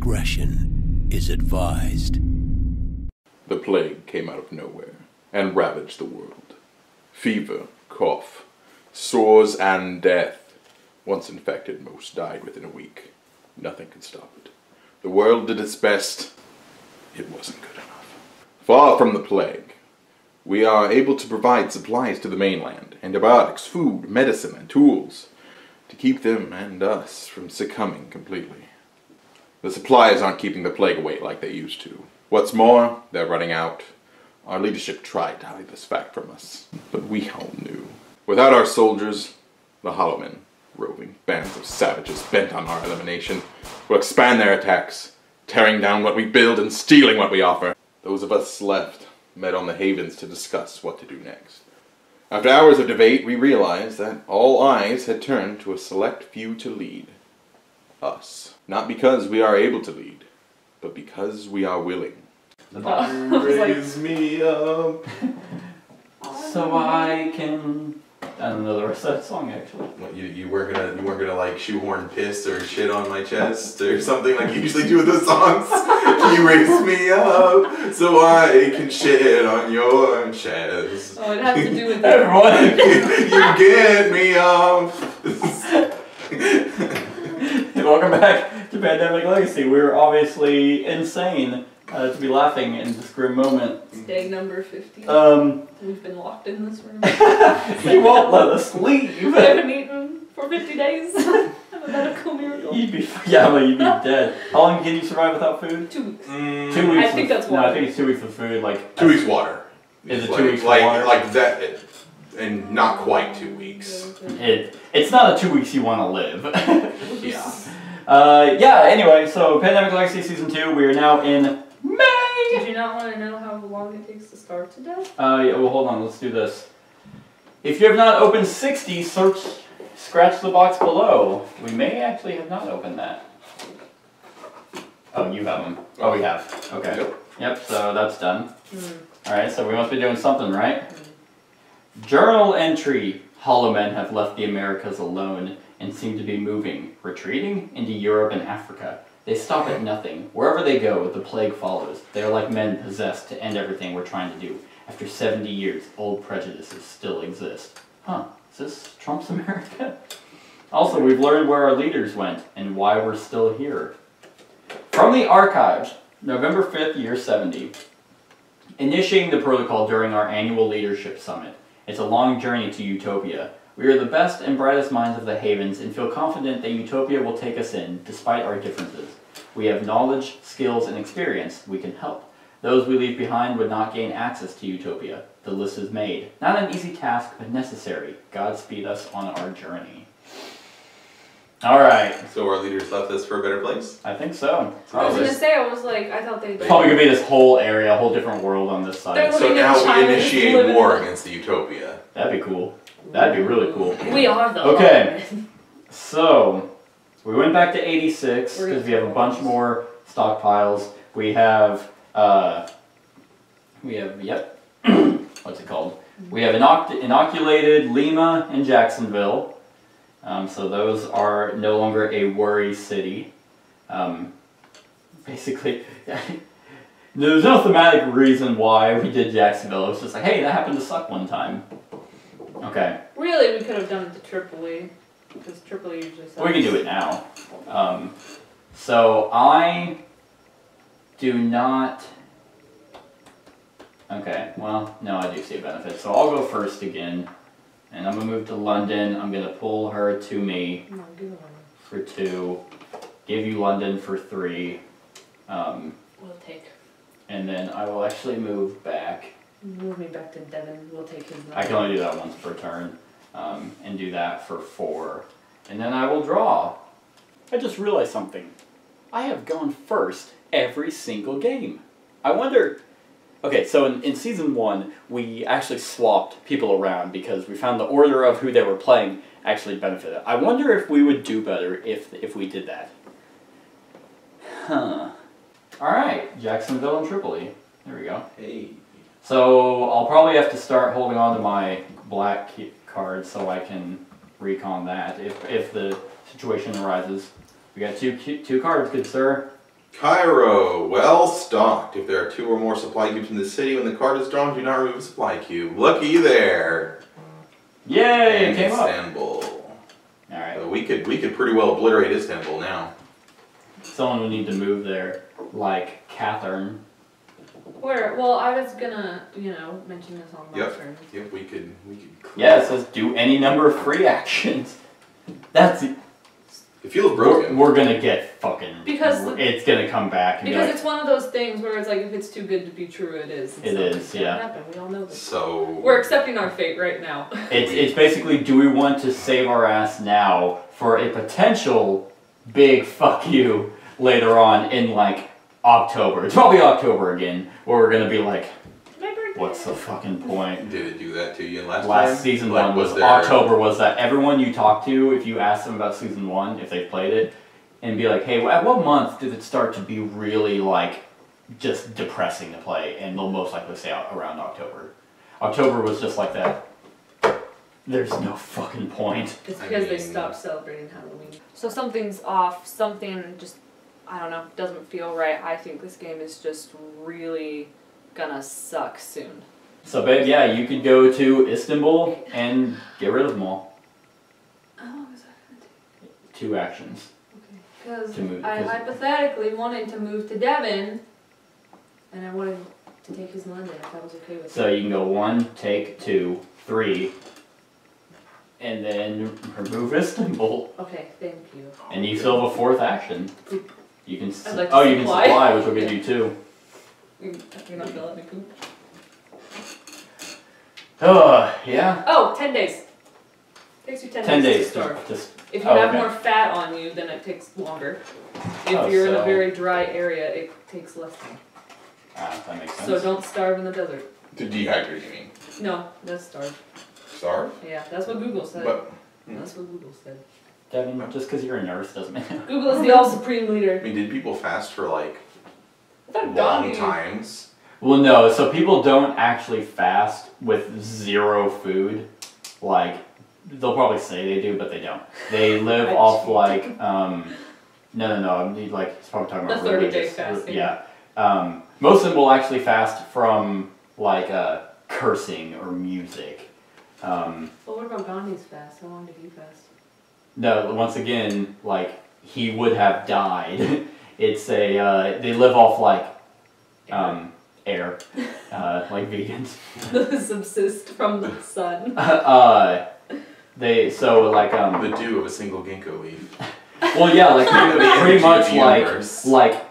discretion is advised. The plague came out of nowhere and ravaged the world. Fever, cough, sores, and death. Once infected, most died within a week. Nothing could stop it. The world did its best. It wasn't good enough. Far from the plague, we are able to provide supplies to the mainland, antibiotics, food, medicine, and tools to keep them and us from succumbing completely. The supplies aren't keeping the plague away like they used to. What's more, they're running out. Our leadership tried to hide this fact from us, but we all knew. Without our soldiers, the Hollow Men, roving bands of savages bent on our elimination, will expand their attacks, tearing down what we build and stealing what we offer. Those of us left met on the havens to discuss what to do next. After hours of debate, we realized that all eyes had turned to a select few to lead. Us. Not because we are able to lead, but because we are willing. Raise me up so I can... I don't know the rest of that song actually. What, you weren't gonna like shoehorn piss or shit on my chest or something like you usually do with the songs? Can you raise me up so I can shit on your chest? Oh, it has to do with everyone. You get me up. Welcome back to Epidemic Legacy. We're obviously insane to be laughing in this grim moment. It's day number 50. We've been locked in this room. You won't let us leave. We haven't eaten for 50 days. I'm a medical miracle. You'd be dead. How long can you survive without food? 2 weeks. 2 weeks. I think that's water. No, I think it's 2 weeks of food. Like 2 weeks water. Is it like, 2 weeks like, water? Like that, and not quite 2 weeks. It's not a 2 weeks you want to live. Yeah. Yeah. Anyway, so Epidemic Legacy Season 2. We are now in May. Did you not want to know how long it takes to start today? Yeah. Well, hold on. Let's do this. If you have not opened 60, scratch the box below. We may actually have not opened that. Oh, you have them. Oh, we have. Okay. Yep. So that's done. All right. So we must be doing something, right? Journal entry. Hollow Men have left the Americas alone and seem to be moving, retreating into Europe and Africa. They stop at nothing. Wherever they go, the plague follows. They are like men possessed to end everything we're trying to do. After 70 years, old prejudices still exist. Huh, is this Trump's America? Also, we've learned where our leaders went and why we're still here. From the archives, November 5th, year 70. Initiating the protocol during our annual leadership summit. It's a long journey to Utopia. We are the best and brightest minds of the Havens and feel confident that Utopia will take us in, despite our differences. We have knowledge, skills, and experience. We can help. Those we leave behind would not gain access to Utopia. The list is made. Not an easy task, but necessary. Godspeed us on our journey. Alright. So our leaders left us for a better place? I think so. I was going to say, I thought they'd... Probably going to be this whole area, a whole different world on this side. So now we initiate war against the Utopia. That'd be cool. That'd be really cool. We are the Okay, so we went back to 86 because we have a bunch more stockpiles. We have, yep, what's it called? We have inoculated Lima and Jacksonville. So those are no longer a worry city. Basically, there's no thematic reason why we did Jacksonville. It was just like, hey, that happened to suck one time. Okay. Really, we could have done it to Tripoli, because Tripoli usually sucks. We can do it now. So I do not... Okay, well, no, I do see a benefit. So I'll go first again, and I'm going to move to London. I'm going to pull her to me for 2, give you London for 3. We'll take. And then I will actually move back. Move me back to Devon. We'll take his number. I can only do that once per turn, and do that for 4. And then I will draw. I just realized something. I have gone first every single game. I wonder... Okay, so in Season 1, we actually swapped people around because we found the order of who they were playing actually benefited. I wonder if we would do better if we did that. Huh. Alright, Jacksonville and Tripoli. There we go. Hey. So I'll probably have to start holding on to my black card so I can recon that if the situation arises. We got two cards, good sir. Cairo, well stocked. If there are 2 or more supply cubes in the city, when the card is drawn, do not remove a supply cube. Looky there. Yay, And it came up. Istanbul. Alright. So we could pretty well obliterate Istanbul now. Someone would need to move there, like Catherine. Where? Well, I was gonna, mention this on my turn. Yep, we could. Yeah, it says do any number of free actions. That's it. It feels broken. We're gonna get fucking. Because it's gonna come back. And because be it's one of those things where it's like if it's too good to be true, it is. It is, yeah. Happen. We all know this. So We're accepting our fate right now. It's basically, do we want to save our ass now for a potential big fuck you later on in like October? It's probably October again, where we're gonna be like, what's the fucking point? did it do that to you last Last season Like, 1 was there... October. Was that everyone you talk to, if you ask them about season 1, if they've played it, and be like, hey, at what month did it start to be really like just depressing to play? And they'll most likely say around October. October was just like that. There's no fucking point. It's because they stopped celebrating Halloween. So something's off. Something just, I don't know, doesn't feel right. I think this game is just really gonna suck soon. So, babe, yeah, you could go to Istanbul and get rid of them all. How long is that gonna take? 2 actions. Because To move- I 'cause- hypothetically wanted to move to Devon, and I wanted to take his London if that was okay with So you can go 1, take 2, 3, and then remove Istanbul. Okay, thank you. And you still have a 4th action. You can. I'd like to You can supply. supply, which will give you 2. You're not gonna let me poop? Yeah. Oh, 10 days. Takes you 10 days to starve. Just If you have more fat on you, then it takes longer. If you're in a very dry area, it takes less time. that makes sense. So don't starve in the desert. To dehydrate, you mean? No, that's starve. Starve? Yeah, that's what Google said. But That's what Google said. Devin, just because you're a nurse doesn't mean. Google is the all supreme I leader. mean, did people fast for like I thought long Gandhi- times? Well, no. So people don't actually fast with 0 food. Like they'll probably say they do, but they don't. They live off like no. I mean, like he's probably talking about The 30-day religious. fasting. Yeah. Most of them will actually fast from like cursing or music. Well, what about Gandhi's fast? How long did he fast? No, once again, like he would have died. It's a they live off like air, like vegans. Subsist from the sun. They so like The dew of a single ginkgo leaf. well yeah like pretty much The universe. like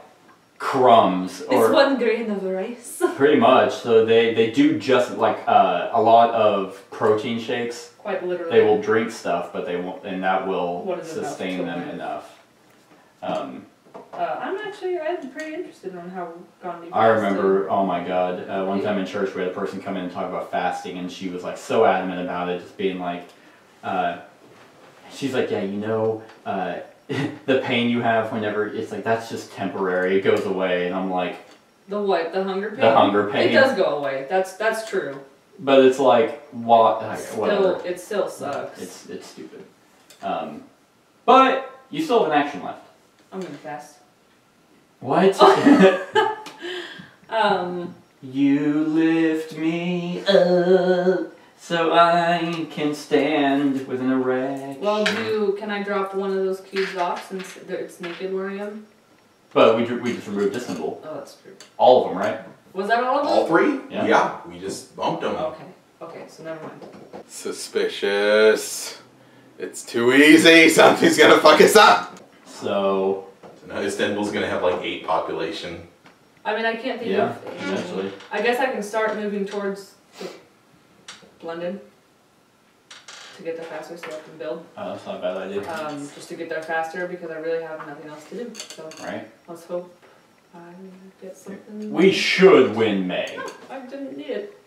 crumbs It's or one grain of rice. pretty much. So they do just like a lot of protein shakes. Quite literally. They will drink stuff, but they won't, and that will What is enough sustain to them live? enough. I'm pretty interested on how Gandhi. I remember, oh my god, one time in church we had a person come in and talk about fasting, and she was like so adamant about it, just being like, she's like, yeah, the pain you have whenever, it's like, that's just temporary, it goes away, and I'm like... The what? The hunger pain? The hunger pain. It does go away, that's true. But it's like, whatever. It still sucks. It's stupid. But, you still have an action left. I'm gonna fast. What? Um, You lift me up so I can stand with an erection. well, can I drop one of those cubes off since it's naked where I am? But we just removed this symbol. Oh, that's true. All of them, right? Was that all of them? All 3? Yeah. We just bumped them. Okay, so never mind. Suspicious. It's too easy. Something's gonna fuck us up. So Now Istanbul's gonna have like 8 population. I mean, I can't think yeah, of... eventually. I guess I can start moving towards London to get there faster so I can build. Oh, that's not a bad idea. Just to get there faster because I really have nothing else to do. So Right. let's hope I get something. We should win May. No, I didn't need it.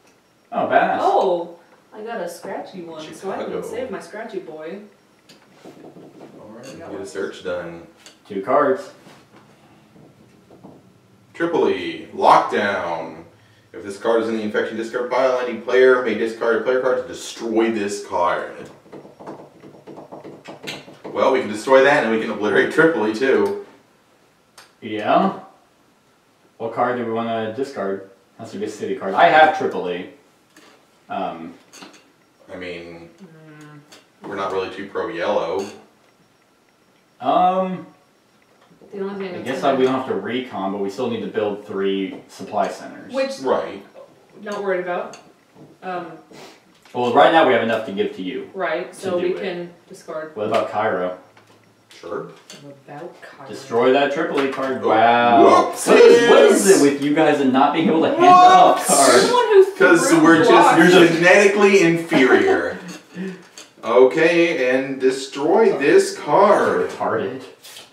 Oh, badass. Oh, I got a scratchy one, so I Chicago. can save my scratchy boy. Alright, get a search done. 2 cards. Tripoli, lockdown. If this card is in the infection discard pile, any player may discard a player card to destroy this card. Well, we can destroy that and we can obliterate Tripoli too. Yeah. What card do we want to discard? Has to be a city card. I have AAA. I mean, we're not really too pro yellow. The only thing I guess we don't have to recon, but we still need to build 3 supply centers. Which Right. not worried about. Well, right now we have enough to give to you. Right, so we can discard. What about Cairo? Sure. About Cairo. Destroy that AAA card. Oh, Wow. whoopsies. What is it with you guys and not being able to hand out cards? Because we're you're genetically inferior. Okay, and destroy this card. Retarded.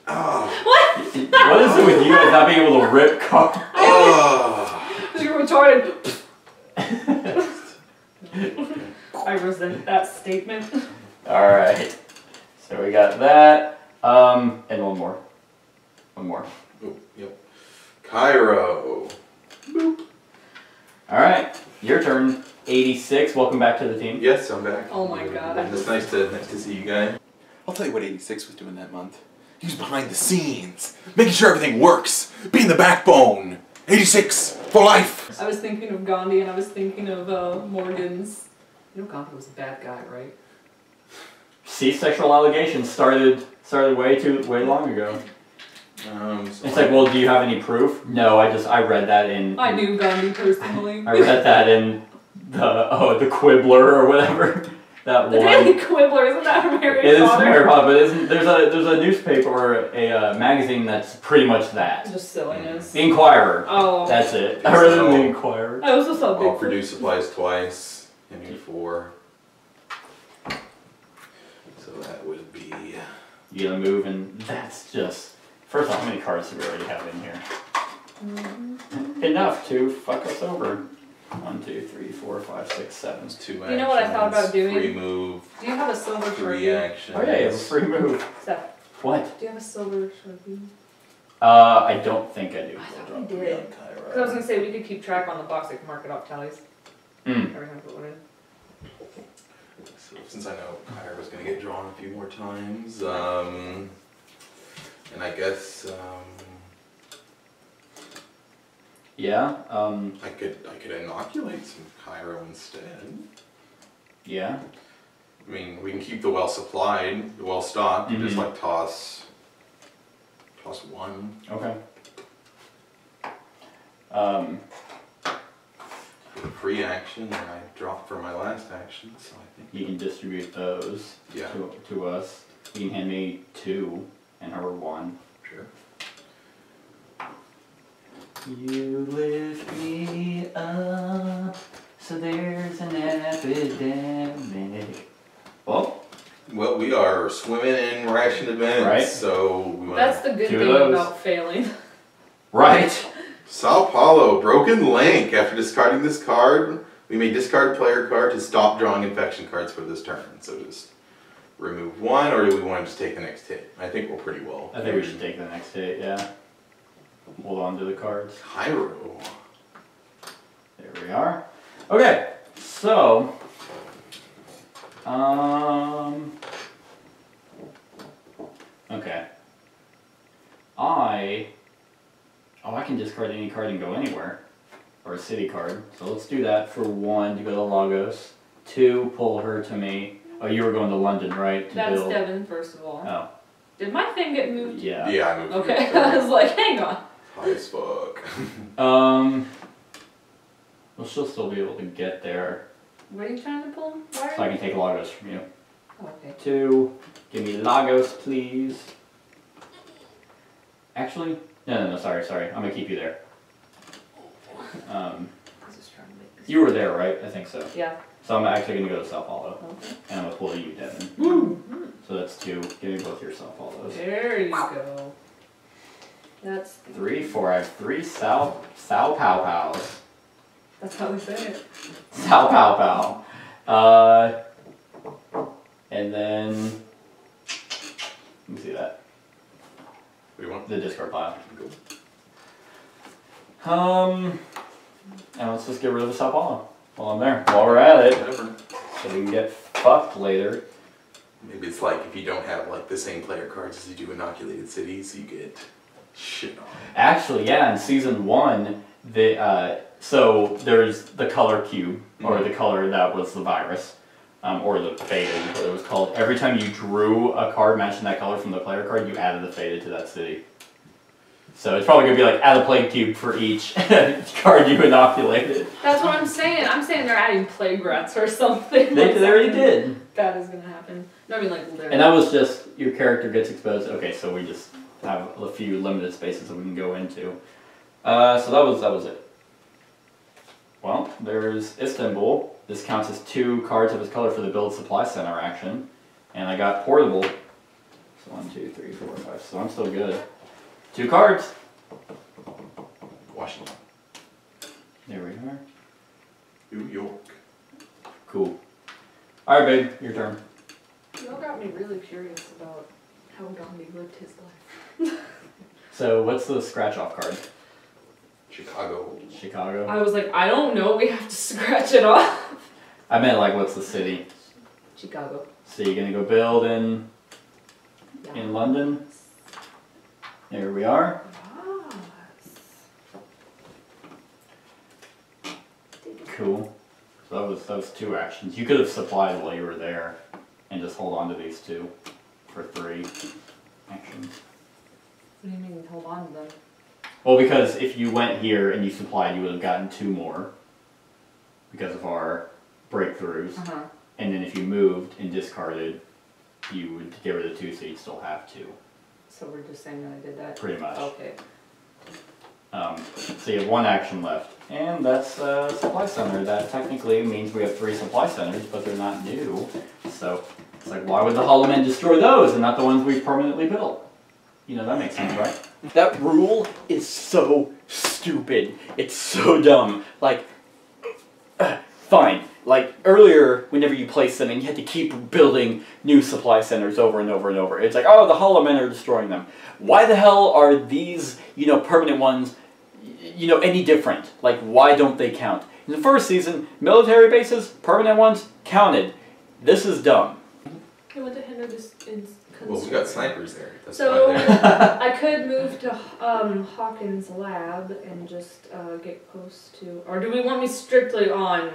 Oh. What is it with you guys not being able to rip cards? Oh. You're retarded. I resent that statement. Alright. So we got that. And one more. One more. Oh, yep. Cairo. Boop. Alright. Your turn. 86. Welcome back to the team. Yes, I'm back. Oh my god. It's nice to see you guys. I'll tell you what 86 was doing that month. He was behind the scenes, making sure everything works, being the backbone. 86 for life. I was thinking of Gandhi and I was thinking of Morgan's. You know Gandhi was a bad guy, right? See, sexual allegations started way long ago. It's like, well, do you have any proof? No, I read that in. I knew Gandhi personally. I read that in the Quibbler or whatever. That The one. Daily Quibbler, isn't that from Harry It is Potter? from Harry Potter, but isn't there's a newspaper or a magazine that's pretty much that. Just silliness. The Inquirer. Oh. That's it. I read it in the Inquirer. I also saw I'll Bigfoot. produce supplies twice. I need 4. So that would be. You gotta move, and that's just. First off, how many cards do we already have in here? Enough to fuck us over. 1, 2, 3, 4, 5, 6, 7. 2 actions. You know what I thought about doing? Free move. Do you have a silver 3 Sharpie? actions. Oh yeah, you have a free move. Seth, What? do you have a silver Sharpie? I don't think I do. I thought we did. Because I was going to say, we could keep track on the box, like mark it off tallies. Every time we put one in. So since I know Kyra was going to get drawn a few more times, and I guess Yeah. I could inoculate some Cairo instead. Yeah. I mean, we can keep the well supplied, the well stocked. You just like toss 1. Okay. For a free action, and I dropped for my last action, so I think You can distribute those Yeah. to us. You can hand me 2 and her 1. Sure. You lift me up, so there's an epidemic. Well, Well, we are swimming in ration events, Right. so we want That's the good 2 of thing those. about failing. right. Sao Paulo, Broken Link. After discarding this card, we may discard player card to stop drawing infection cards for this turn. So just remove 1, or do we want to just take the next hit? I think we're pretty well. I think we should take the next hit, yeah. Hold on to the cards. Cairo. There we are. Okay, so okay. I can discard any card and go anywhere. Or a city card. So let's do that for 1 to go to Lagos. 2, pull her to me. Oh, you were going to London, right? To That's build. Devin, first of all. Oh. Did my thing get moved? Yeah. Yeah, I moved. Okay, it. I was like, hang on. High as fuck. Well, she'll still be able to get there. What are you trying to pull? Why So I can take Lagos from you. Oh, okay. 2. Give me Lagos, please. Actually, no, sorry. I'm gonna keep you there. I was just trying to make this. You were there, right? I think so. Yeah. So I'm actually gonna go to Sao Paulo. Okay. And I'm gonna pull you, Devin. Woo! So that's 2. Give me both your Sao Paulos. There you go. That's 3, 4. I have 3 Sao Pow Pows. that's how we say it. Sao Pow Pow. And then let me see that. What do you want? The discard pile. Go. And let's just get rid of the Sao Paulo while I'm there. While we're at it, Whatever. so we can get fucked later. Maybe it's like if you don't have like the same player cards as you do inoculated cities, you get Shit on. Actually, yeah, in season 1, so there's the color cube, or the color that was the virus, or the faded, what it was called. Every time you drew a card matching that color from the player card, you added the faded to that city. So it's probably going to be like, add a plague cube for each card you inoculated. That's what I'm saying. I'm saying they're adding plague rats or something. They already did. That is going to happen. No, I mean, like, and that was just, your character gets exposed. Okay, so we just have a few limited spaces that we can go into. So that was it. Well, there's Istanbul. This counts as 2 cards of its color for the Build Supply Center action. And I got Portable. So 1, 2, 3, 4, 5. So I'm still good. 2 cards. Washington. There we are. New York. Cool. Alright, babe, your turn. Y'all got me really curious about how Gandhi lived his life. So what's the scratch off card? Chicago. Chicago? I was like, I don't know, we have to scratch it off. I meant like, what's the city? Chicago. So you're gonna go build in London? There we are. Cool. So that was 2 actions. You could have supplied while you were there and just hold on to these 2 for 3 actions. What do you mean hold on to them? Well, because if you went here and you supplied, you would have gotten 2 more because of our breakthroughs. And then if you moved and discarded, you would get rid of 2, so you'd still have 2. So we're just saying that I did that? Pretty much. Okay. So you have 1 action left, and that's Supply Center. That technically means we have 3 Supply Centers, but they're not new. So it's like, why would the Hollow Men destroy those and not the ones we've permanently built? You know, that makes sense, right? That rule is so stupid. It's so dumb. Like, fine. Like, earlier, whenever you placed them, and you had to keep building new supply centers over and over and over. It's like, oh, the Hollow Men are destroying them. Why the hell are these, permanent ones, any different? Like, why don't they count? In the first season, military bases, permanent ones, counted. This is dumb. I went to hinder this in Well, we got snipers there. That's so why they're... I could move to Hawkins' lab and just get close to... Or do we want me strictly on...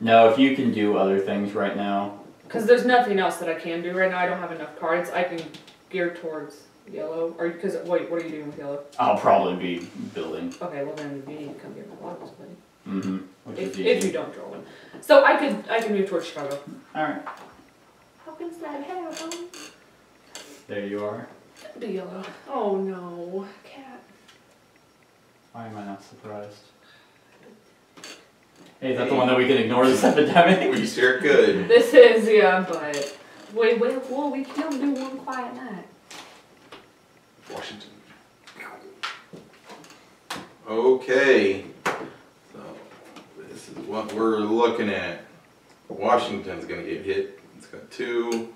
No, if you can do other things right now. Because there's nothing else that I can do right now. I don't have enough cards. I can gear towards yellow. Or because wait, what are you doing with yellow? I'll probably be building. Okay, well then you need to come get my logos, buddy. Mm-hmm. If you don't draw one. So I can move towards Chicago. Alright. Hawkins' lab happen? There you are. The yellow. Oh no, cat. Why am I not surprised? Hey, is that the one that we can ignore this epidemic? We sure could. This is, yeah, but... Wait, well, we can do one quiet night. Washington. Okay. So, this is what we're looking at. Washington's gonna get hit. It's got 2.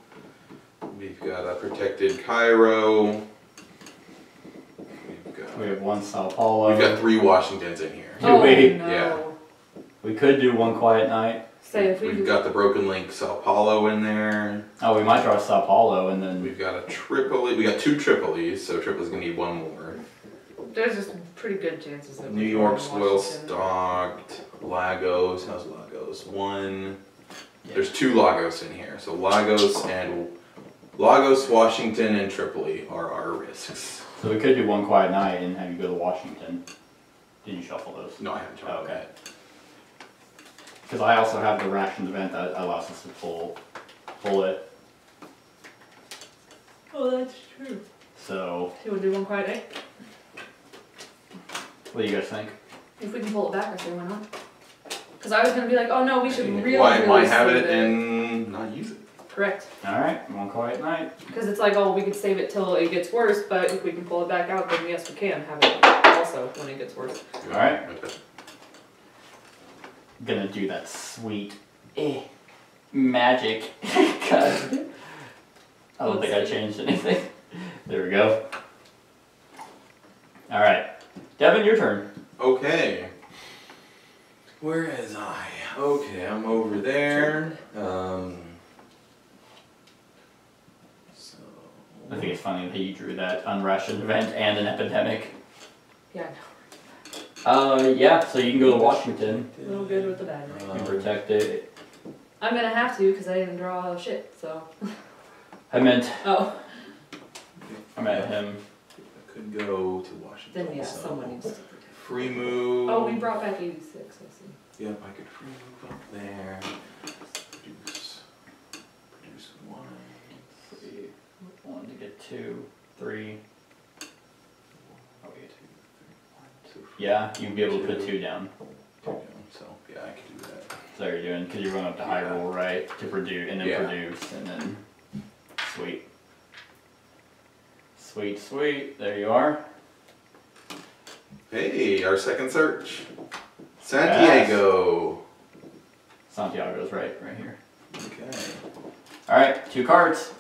We've got a protected Cairo. We have 1 Sao Paulo. We've got 3 Washingtons in here. Do we? No. Yeah. We could do 1 quiet night. Say if we We've got the Broken Link Sao Paulo in there. Oh, we might draw Sao Paulo and then... We've got a Tripoli. We got 2 Tripolis, so Tripoli's gonna need 1 more. There's just pretty good chances that New we're York's going well Washington. stocked. Lagos. How's Lagos? 1. Yeah. There's 2 Lagos in here. So Lagos, Washington, and Tripoli are our risks. So we could do 1 quiet night and have you go to Washington. Did you shuffle those? No, I haven't tried. Oh, okay. Because I also have the rations event that allows us to pull it. Oh, that's true. So, Should we do one quiet day? what do you guys think? If we can pull it back, I say why not? Because I was going to be like, oh no, we should really, Why have save it and not use it? Correct. Alright, 1 quiet night. Because it's like, oh, we could save it till it gets worse, but if we can pull it back out, then yes, we can have it also when it gets worse. Alright. Okay. Gonna do that sweet magic. God. I don't think I changed anything. There we go. Alright. Devin, your turn. Okay. Where is I? Okay, I'm over there. So I think it's funny that you drew that unrationed event and an epidemic. Yeah, I know. Yeah, so you can go to Washington. A little good with the bad. And protect it. I'm gonna have to because I didn't draw shit, so. I meant, Oh. I meant him. I could go to Washington. Then yeah, so someone needs to protect. free move. Oh, we brought back 86, I see. Yep, I could free move up there. Produce one. 3, 1 to get 2, 3. Oh, we get 2, 3, 1, 2. Yeah, you'd be able to put 2 down. So yeah, I could do that. So you're doing, because you're going up to high roll, right? To produce, and then Yeah. produce, and then sweet. Sweet, sweet. There you are. Hey, our second search. Santiago. Santiago's right here. Okay. Alright, 2 cards.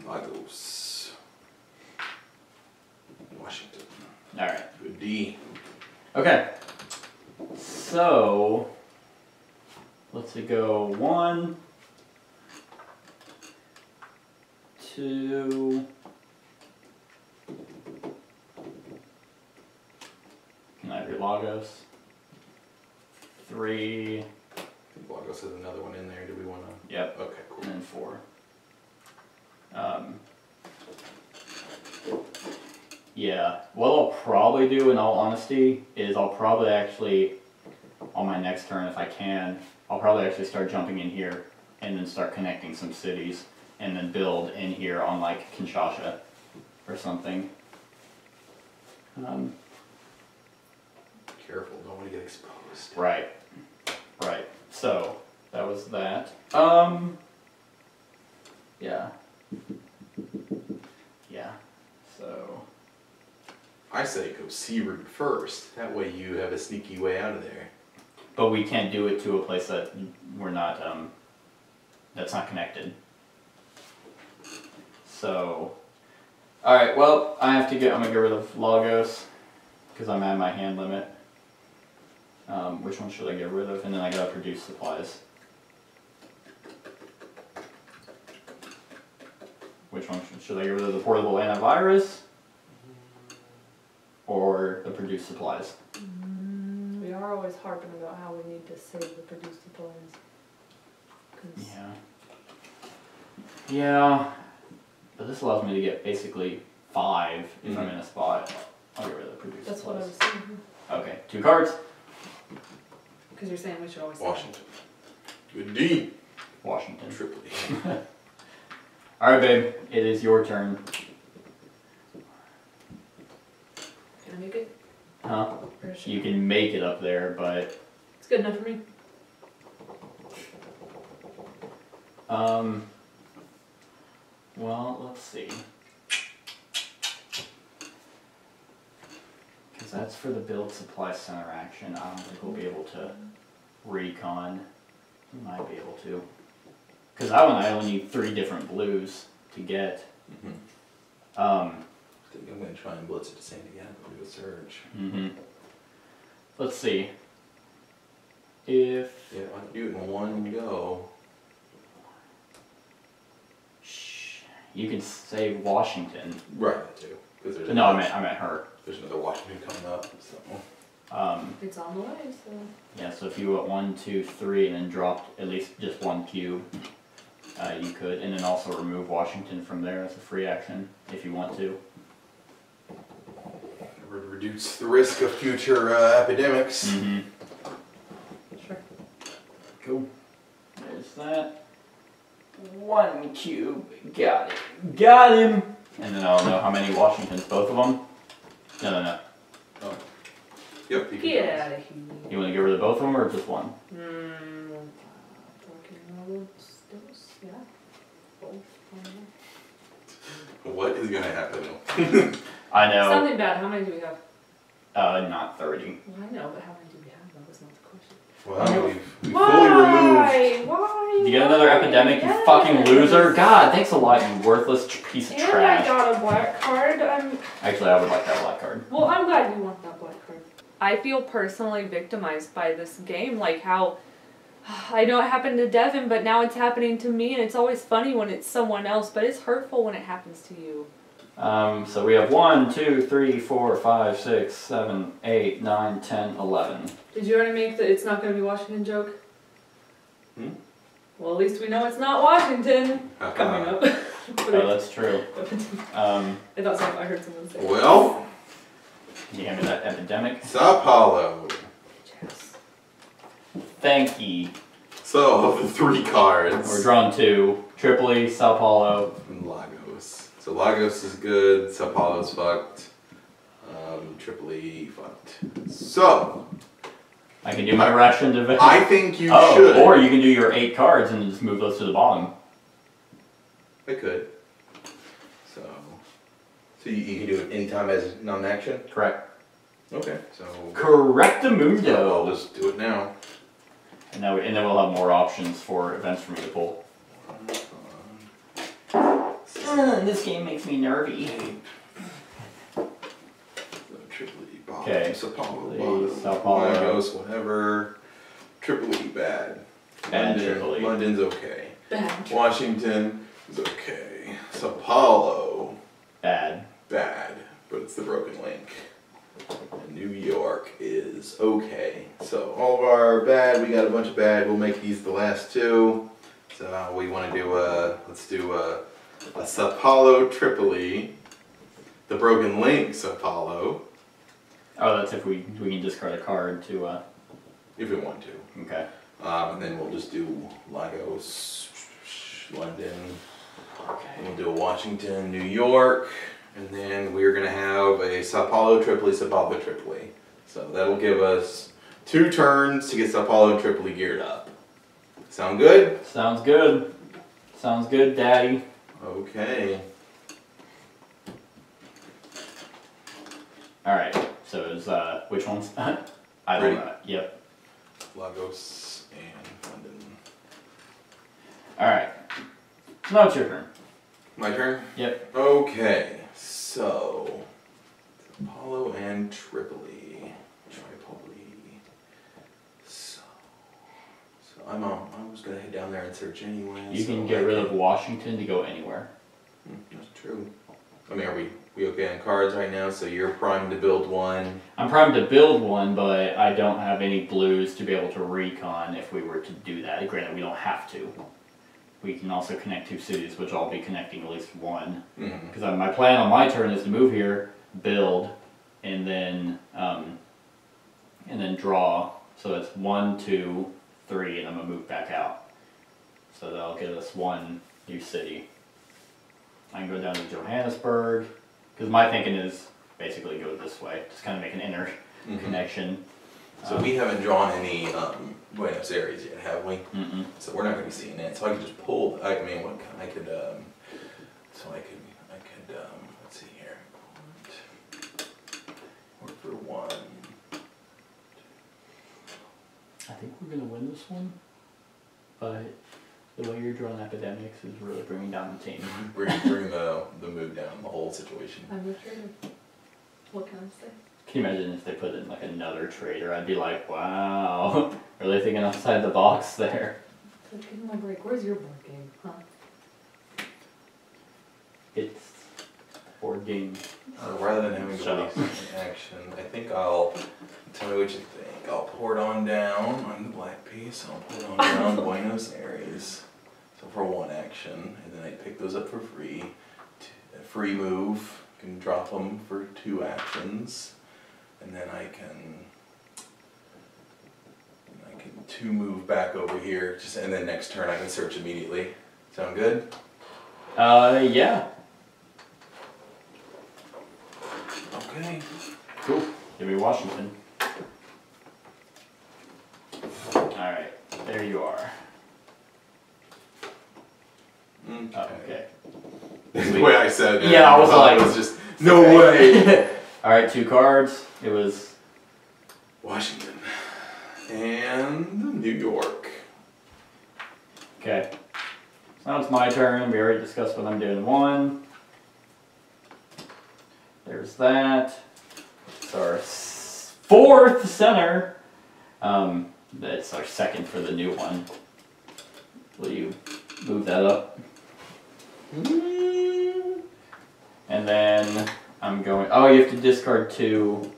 Lagos. Washington. Alright. Good D. Okay. So, let's go 1, 2. Can I have your Lagos? 3. I think Lagos has another one in there. Do we want to? Yep. Okay, cool. And then 4. Yeah. What I'll probably do, in all honesty, is I'll probably actually, on my next turn, if I can, I'll probably actually start jumping in here and then start connecting some cities and then build in here on like Kinshasa or something. Careful, don't want to get exposed. Right. Right. So that was that. Yeah. Yeah. So. I say go C route first. That way you have a sneaky way out of there. But we can't do it to a place that we're not, that's not connected. So, alright, well, I'm gonna get rid of Lagos, because I'm at my hand limit. Which one should I get rid of? And then I gotta produce supplies. Which one should I get rid of? The portable antivirus? Or the produce supplies? We are always harping about how we need to save the produced supplies. Yeah. Yeah. But this allows me to get basically 5 if I'm in a spot. I'll get rid of the produce That's what I supplies. was saying. Okay, 2 cards. Because you're saying we should always save. Washington. Good D. Washington. Triply. Alright, babe. It is your turn. Can I make it? Huh? Or should You can make it up there, but It's good enough for me. well, let's see. Because that's for the build supply center action. I don't think we'll be able to recon. We might be able to. Because that one I only need 3 different blues to get. I think I'm going to try and blitz it to Santiago and do a surge. Let's see. If Yeah, I can do it in one go. you can say Washington. Right, that too. There's No, I meant her. There's another Washington coming up, so. It's on the way, so. Yeah, so if you went 1, 2, 3, and then dropped at least just 1 cube, you could, and then also remove Washington from there as a free action if you want to. It would reduce the risk of future epidemics. Sure. Cool. There's that. 1 cube. Got it. Got him! And then I'll know how many Washingtons, both of them? No. Oh. Yep. You can Get go. out of here. You want to get rid of both of them or just one? Yeah. Both. What is going to happen? I know. Something bad. How many do we have? Not 30. Well, I know, but how many do we have? That was not the question. Well, we've fully removed. Why? Did you get another epidemic, you fucking loser? God, thanks a lot, you worthless piece of And trash. I got a black card. Actually, I would like that black card. Well, I'm glad you want that black card. I feel personally victimized by this game, like how I know it happened to Devin, but now it's happening to me, and it's always funny when it's someone else, but it's hurtful when it happens to you. So we have 1, 2, 3, 4, 5, 6, 7, 8, 9, 10, 11. Did you already make the "it's not going to be Washington" joke? Hmm? Well, at least we know it's not Washington coming up. Oh, that's true. I thought I heard someone say. Well, Can you hand me that Epidemic? Sao Paulo. Yes. Thank you. So, of the 3 cards. We're drawn 2. Tripoli, Sao Paulo. And Lagos. So Lagos is good, Sao Paulo's fucked. Tripoli fucked. So, I can do my Russian division. I think you should. Or you can do your 8 cards and just move those to the bottom. I could. So you can do it anytime as non-action? Correct. Okay, so Correctamundo. I'll just do it now. And then we'll have more options for events for me to pull. This game makes me nervy. Tripoli, bottom, Okay. Sao Paulo, Tripoli, bottom, Sao Paulo. Lagos, whatever. Tripoli, bad. Bad Tripoli. London's okay. Bad. Washington is okay. Sao Paulo, Bad. bad, but it's the broken link. And New York is okay. So all of our bad, we got a bunch of bad. We'll make these the last 2. So we want to do let's do a Sao Paulo, Tripoli, the broken link Sao Paulo, Oh, that's if we can discard a card to, if we want to. okay. And then we'll just do Lagos, London, and we'll do a Washington, New York, and then we're going to have a Sao Paulo, Tripoli, Sao Paulo, Tripoli. So that'll give us 2 turns to get Sao Paulo and Tripoli geared up. Sound good? Sounds good. Sounds good, Daddy. Okay. Alright, so it's, which ones? I don't know. Yep. Lagos and London. Alright. Now it's your turn. My turn? Yep. Okay, so Apollo and Tripoli. So I was gonna head down there and search anyway. You can get rid of Washington to go anywhere. That's true. I mean, are we okay on cards right now? So you're primed to build one. I'm primed to build one, but I don't have any blues to be able to recon if we were to do that. Granted, we don't have to. We can also connect 2 cities, which I'll be connecting at least 1. Because my plan on my turn is to move here, build, and then draw. So that's 1, 2, 3, and I'm gonna move back out. So that'll give us 1 new city. I can go down to Johannesburg, because my thinking is basically go this way, just kind of make an inner connection. So we haven't drawn any Buenos Aires yet, have we? Mm-mm. So we're not going to be seeing it. So I could just pull. I mean, what I could. Let's see here. Work for 1. I think we're gonna win this one, but the way you're drawing Epidemics is really bringing down the team. Bring the mood down, the whole situation. I'm afraid of. What can I say? Can you imagine if they put in like another trader? I'd be like, wow, really thinking outside the box there. So give me my break. Where's your board game? Huh? It's a board game. Rather than having to Shut up. waste action, I think I'll tell me what you think. I'll pour it on down on the black piece. I'll pour it on down Buenos Aires. So for 1 action, and then I pick those up for free. A free move. You can drop them for 2 actions, and then I can 2 move back over here. And then next turn I can search immediately. Sound good? Yeah. Okay. Cool. Give me Washington. Alright, there you are. Okay. The way I said it. Yeah, I was like, it was just, no way. Alright, 2 cards. It was Washington and New York. okay. So now it's my turn. We already discussed what I'm doing. 1. There's that. It's our 4th center. That's our second for the new one. Will you move that up? And then I'm going. Oh, you have to discard 2.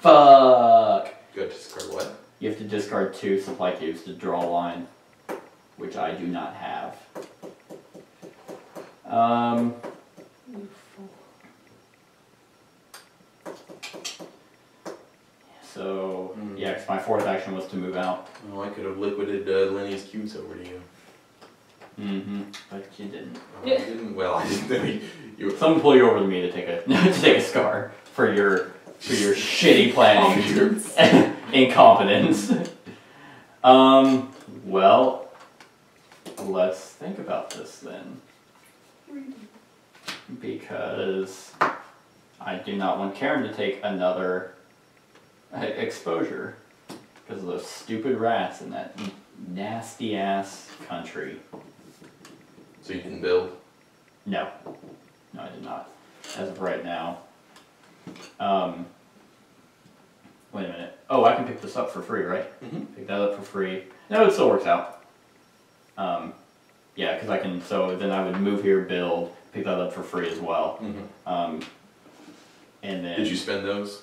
Fuck! You have to discard what? You have to discard 2 supply cubes to draw a line, which I do not have. So, yeah, 'cause my 4th action was to move out. Oh, I could have liquidated Lenny's cubes over to you. But you didn't. Oh, I didn't. Well, I didn't know you were... Someone pull you over to me to take a to take a scar for your shitty planning, incompetence. Well, let's think about this then, because I do not want Karen to take another exposure because of those stupid rats in that nasty ass country. So you didn't build? No, I did not. As of right now. Wait a minute. Oh, I can pick this up for free, right? Pick that up for free. No, it still works out. Yeah, because I can. So then I would move here, build, pick that up for free as well. And then. Did you spend those?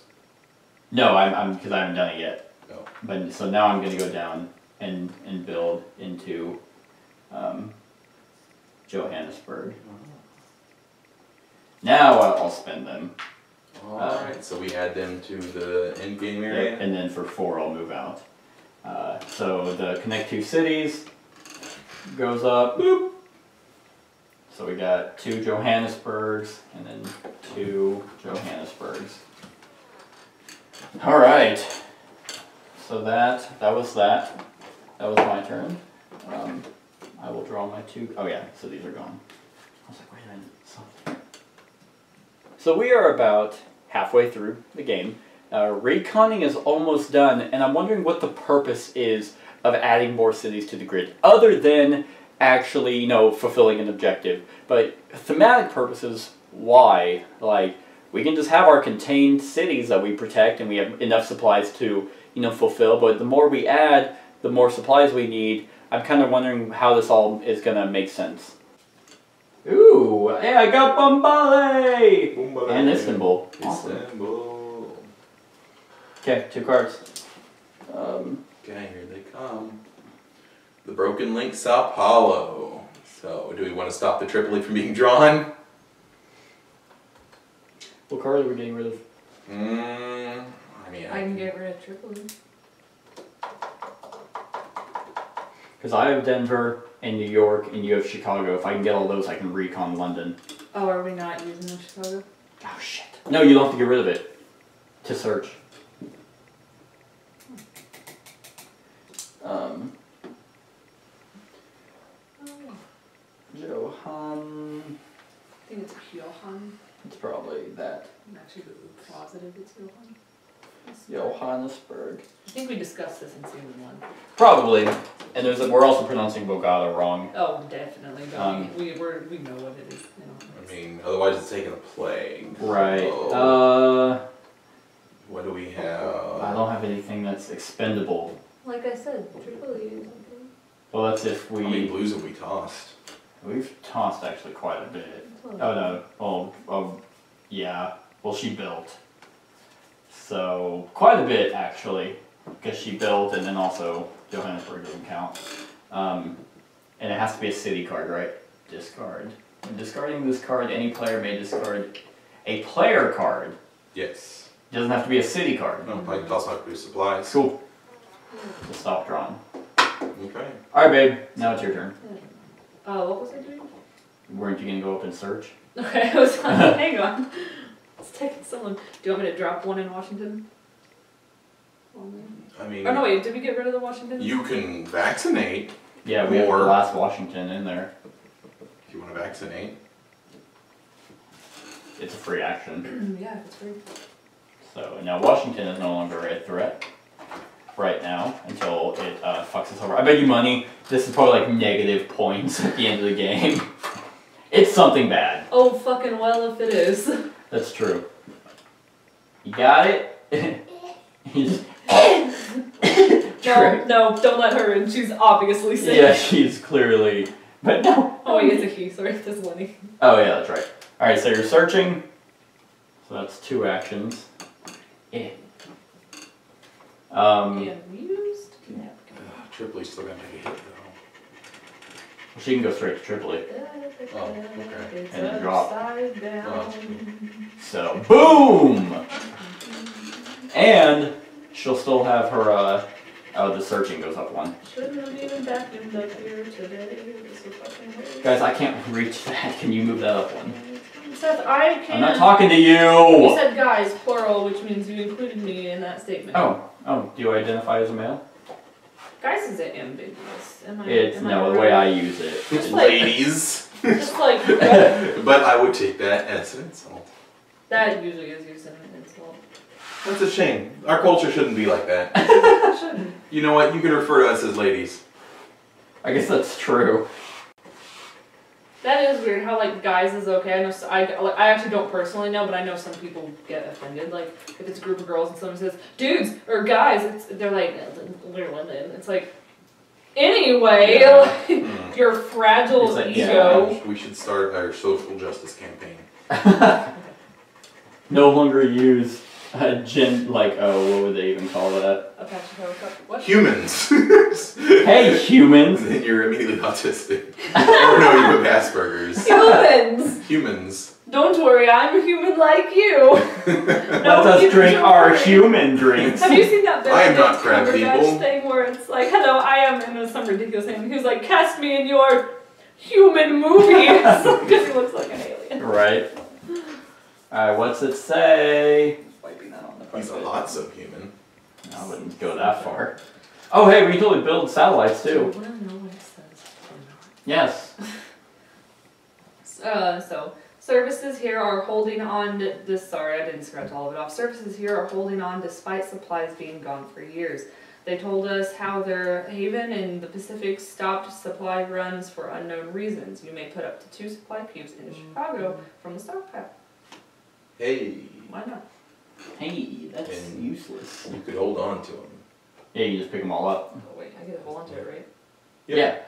No, I'm because I haven't done it yet. Oh. But so now I'm going to go down and build into Johannesburg. Now I'll spend them. Alright, so we add them to the end game area. Yep, and then for 4 I'll move out. So the connect 2 cities goes up. Boop. So we got 2 Johannesburgs and then 2 Johannesburgs. Alright. So that was that. That was my turn. I will draw my 2. Oh yeah, so these are gone. I was like, wait a minute, something. So we are about halfway through the game. Reconning is almost done, and I'm wondering what the purpose is of adding more cities to the grid, other than actually, you know, fulfilling an objective. But thematic purposes, why? Like, we can just have our contained cities that we protect, and we have enough supplies to, you know, fulfill. But the more we add, the more supplies we need. I'm kind of wondering how this all is gonna make sense. Ooh, hey, I got Bombale! And Istanbul. Awesome. Istanbul. Okay, 2 cards. Okay, here they come. The Broken Link Sao Paulo. So, do we want to stop the Tripoli from being drawn? What card are we getting rid of? I mean, I can get rid of Tripoli. Because I have Denver and New York and you have Chicago. If I can get all those, I can recon London. Oh, are we not using the Chicago? Oh shit. No, you don't have to get rid of it. To search. Johan. I think it's Johan. It's probably that. I'm actually positive it's Johan. Johannesburg. I think we discussed this in season 1. Probably. And we're also pronouncing Bogota wrong. Oh, definitely. But we know what it is. You know. I mean, otherwise it's taking a plague. Right. So, what do we have? I don't have anything that's expendable. Like I said, Tripoli is okay. Well, that's if we... How many blues have we tossed? We've tossed actually quite a bit. Oh no. Oh, yeah. Well, she built. So, quite a bit actually. Because she built and then also Johannesburg doesn't count. And it has to be a city card, right? Discard. When discarding this card, any player may discard a player card. Yes. It doesn't have to be a city card. No, I also have to do supplies. Cool. So stop drawing. Okay. Alright, babe. Now it's your turn. What was I doing? Weren't you going to go up and search? Okay, I was hang on. It's taking someone. Do you want me to drop 1 in Washington? I mean... Oh no, wait, did we get rid of the Washington? You can vaccinate. Yeah, we have the last Washington in there. If you want to vaccinate. It's a free action. Yeah, it's free. So now Washington is no longer a threat right now until it fucks us over. I bet you money this is probably like negative points at the end of the game. It's something bad. Oh fucking well if it is. That's true. You got it? He's No, don't let her in. She's obviously sick. Yeah, she's clearly... But no. Oh wait, it's a he. Sorry, it's Lenny. Oh yeah, that's right. Alright, so you're searching. So that's 2 actions. Yeah. Used. Tripoli's still gonna take a hit, though. She can go straight to Tripoli. Oh, okay. And then drop. Oh. So, boom! And she'll still have her, the searching goes up 1. Shouldn't have even vacuumed up here today. This was fucking weird. Guys, I can't reach that. Can you move that up 1? Seth, I can't. I'm not talking to you! You said guys, plural, which means you included me in that statement. Oh, do you identify as a male? Guys is ambiguous. The way I use it. Just like, Ladies. just like But I would take that as an insult. that usually is used in an insult. That's a shame. Our culture shouldn't be like that. It shouldn't. You know what? You can refer to us as ladies. I guess that's true. That is weird how like guys is okay. I know I actually don't personally know, but I know some people get offended. Like if it's a group of girls and someone says dudes or guys, they're like we're women. It's like anyway, like, your fragile It's like, ego. Yeah, we should start our social justice campaign. No longer use what would they even call that? Apache helicopter. What? Humans. Hey, humans! Then you're immediately autistic. Or no, you have Asperger's. Humans. Humans. Don't worry, I'm a human like you. Let us drink our human drinks. Have you seen that I am not crab Cumberbatch people. thing where it's like, hello, I am, and there's some ridiculous thing. He was like, cast me in your human movie. Because he looks like an alien. Right. Alright, what's it say? Wiping that on the He's a hot subhuman. I wouldn't go that far. Oh, hey, we can totally build satellites Do you too. want to know what it says or not? Yes. So, services here are holding on to this. Sorry, I didn't scratch all of it off. Services here are holding on despite supplies being gone for years. They told us how their haven in the Pacific stopped supply runs for unknown reasons. You may put up to 2 supply cubes into Chicago from the stockpile. Hey. Why not? Hey, that's And useless. you could hold on to him. Yeah, you just pick them all up. Oh wait, I get to hold on to it, right? Yep. Yeah.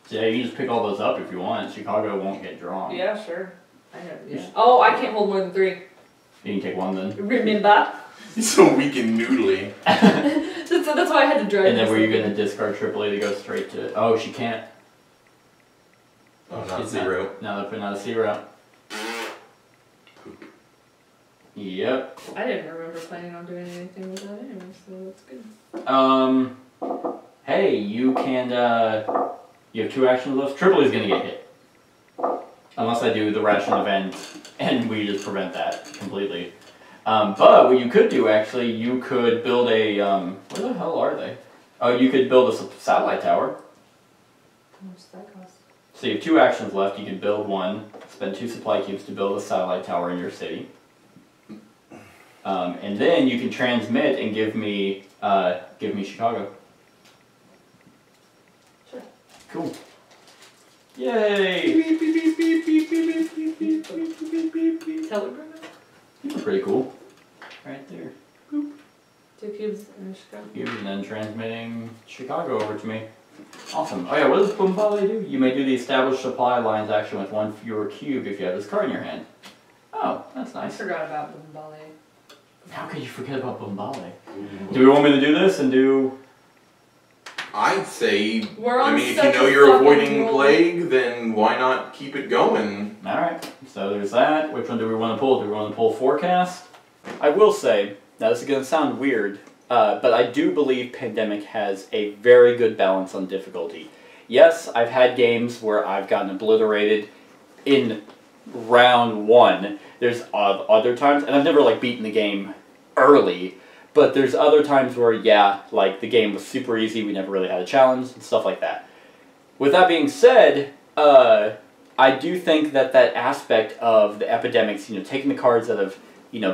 So yeah, you just pick all those up if you want. Chicago won't get drawn. Yeah, sure. I know. Yeah. Oh, I can't hold more than 3. You can take 1 then. Remember? He's so weak and noodly. That's why I had to drag. And then this were you thing. going to discard Tripoli to go straight to... Oh, she can't. Oh, not She's 0. Now they're putting out a 0. Yep. I didn't remember planning on doing anything with that anyway, so that's good. Hey, you can, you have 2 actions left. Tripoli's gonna get hit. Unless I do the ration event, and we just prevent that completely. But what you could do, actually, you could build a, where the hell are they? Oh, you could build a satellite tower. How much does that cost? So you have 2 actions left. You can build 1, spend 2 supply cubes to build a satellite tower in your city. And then you can transmit and give me Chicago. Sure. Cool. Yay! Telegram? These are pretty cool. Right there. Boop. 2 cubes in Chicago. Cubes and then transmitting Chicago over to me. Awesome. Oh yeah, what does Bombale do? You may do the established supply lines action with 1 fewer cube if you have this card in your hand. Oh, that's I nice. forgot about Bombale. How could you forget about Bombale? Do we want me to do this and do... I'd say, We're on I mean, if you such know a you're fucking avoiding roll. plague, then why not keep it going? Alright, so there's that. Which one do we want to pull? Do we want to pull forecast? I will say, now this is going to sound weird, but I do believe Pandemic has a very good balance on difficulty. Yes, I've had games where I've gotten obliterated in round 1. There's other times, and I've never like beaten the game early, but there's other times where, yeah, like the game was super easy, we never really had a challenge, and stuff like that. With that being said, I do think that that aspect of the epidemics, taking the cards that have,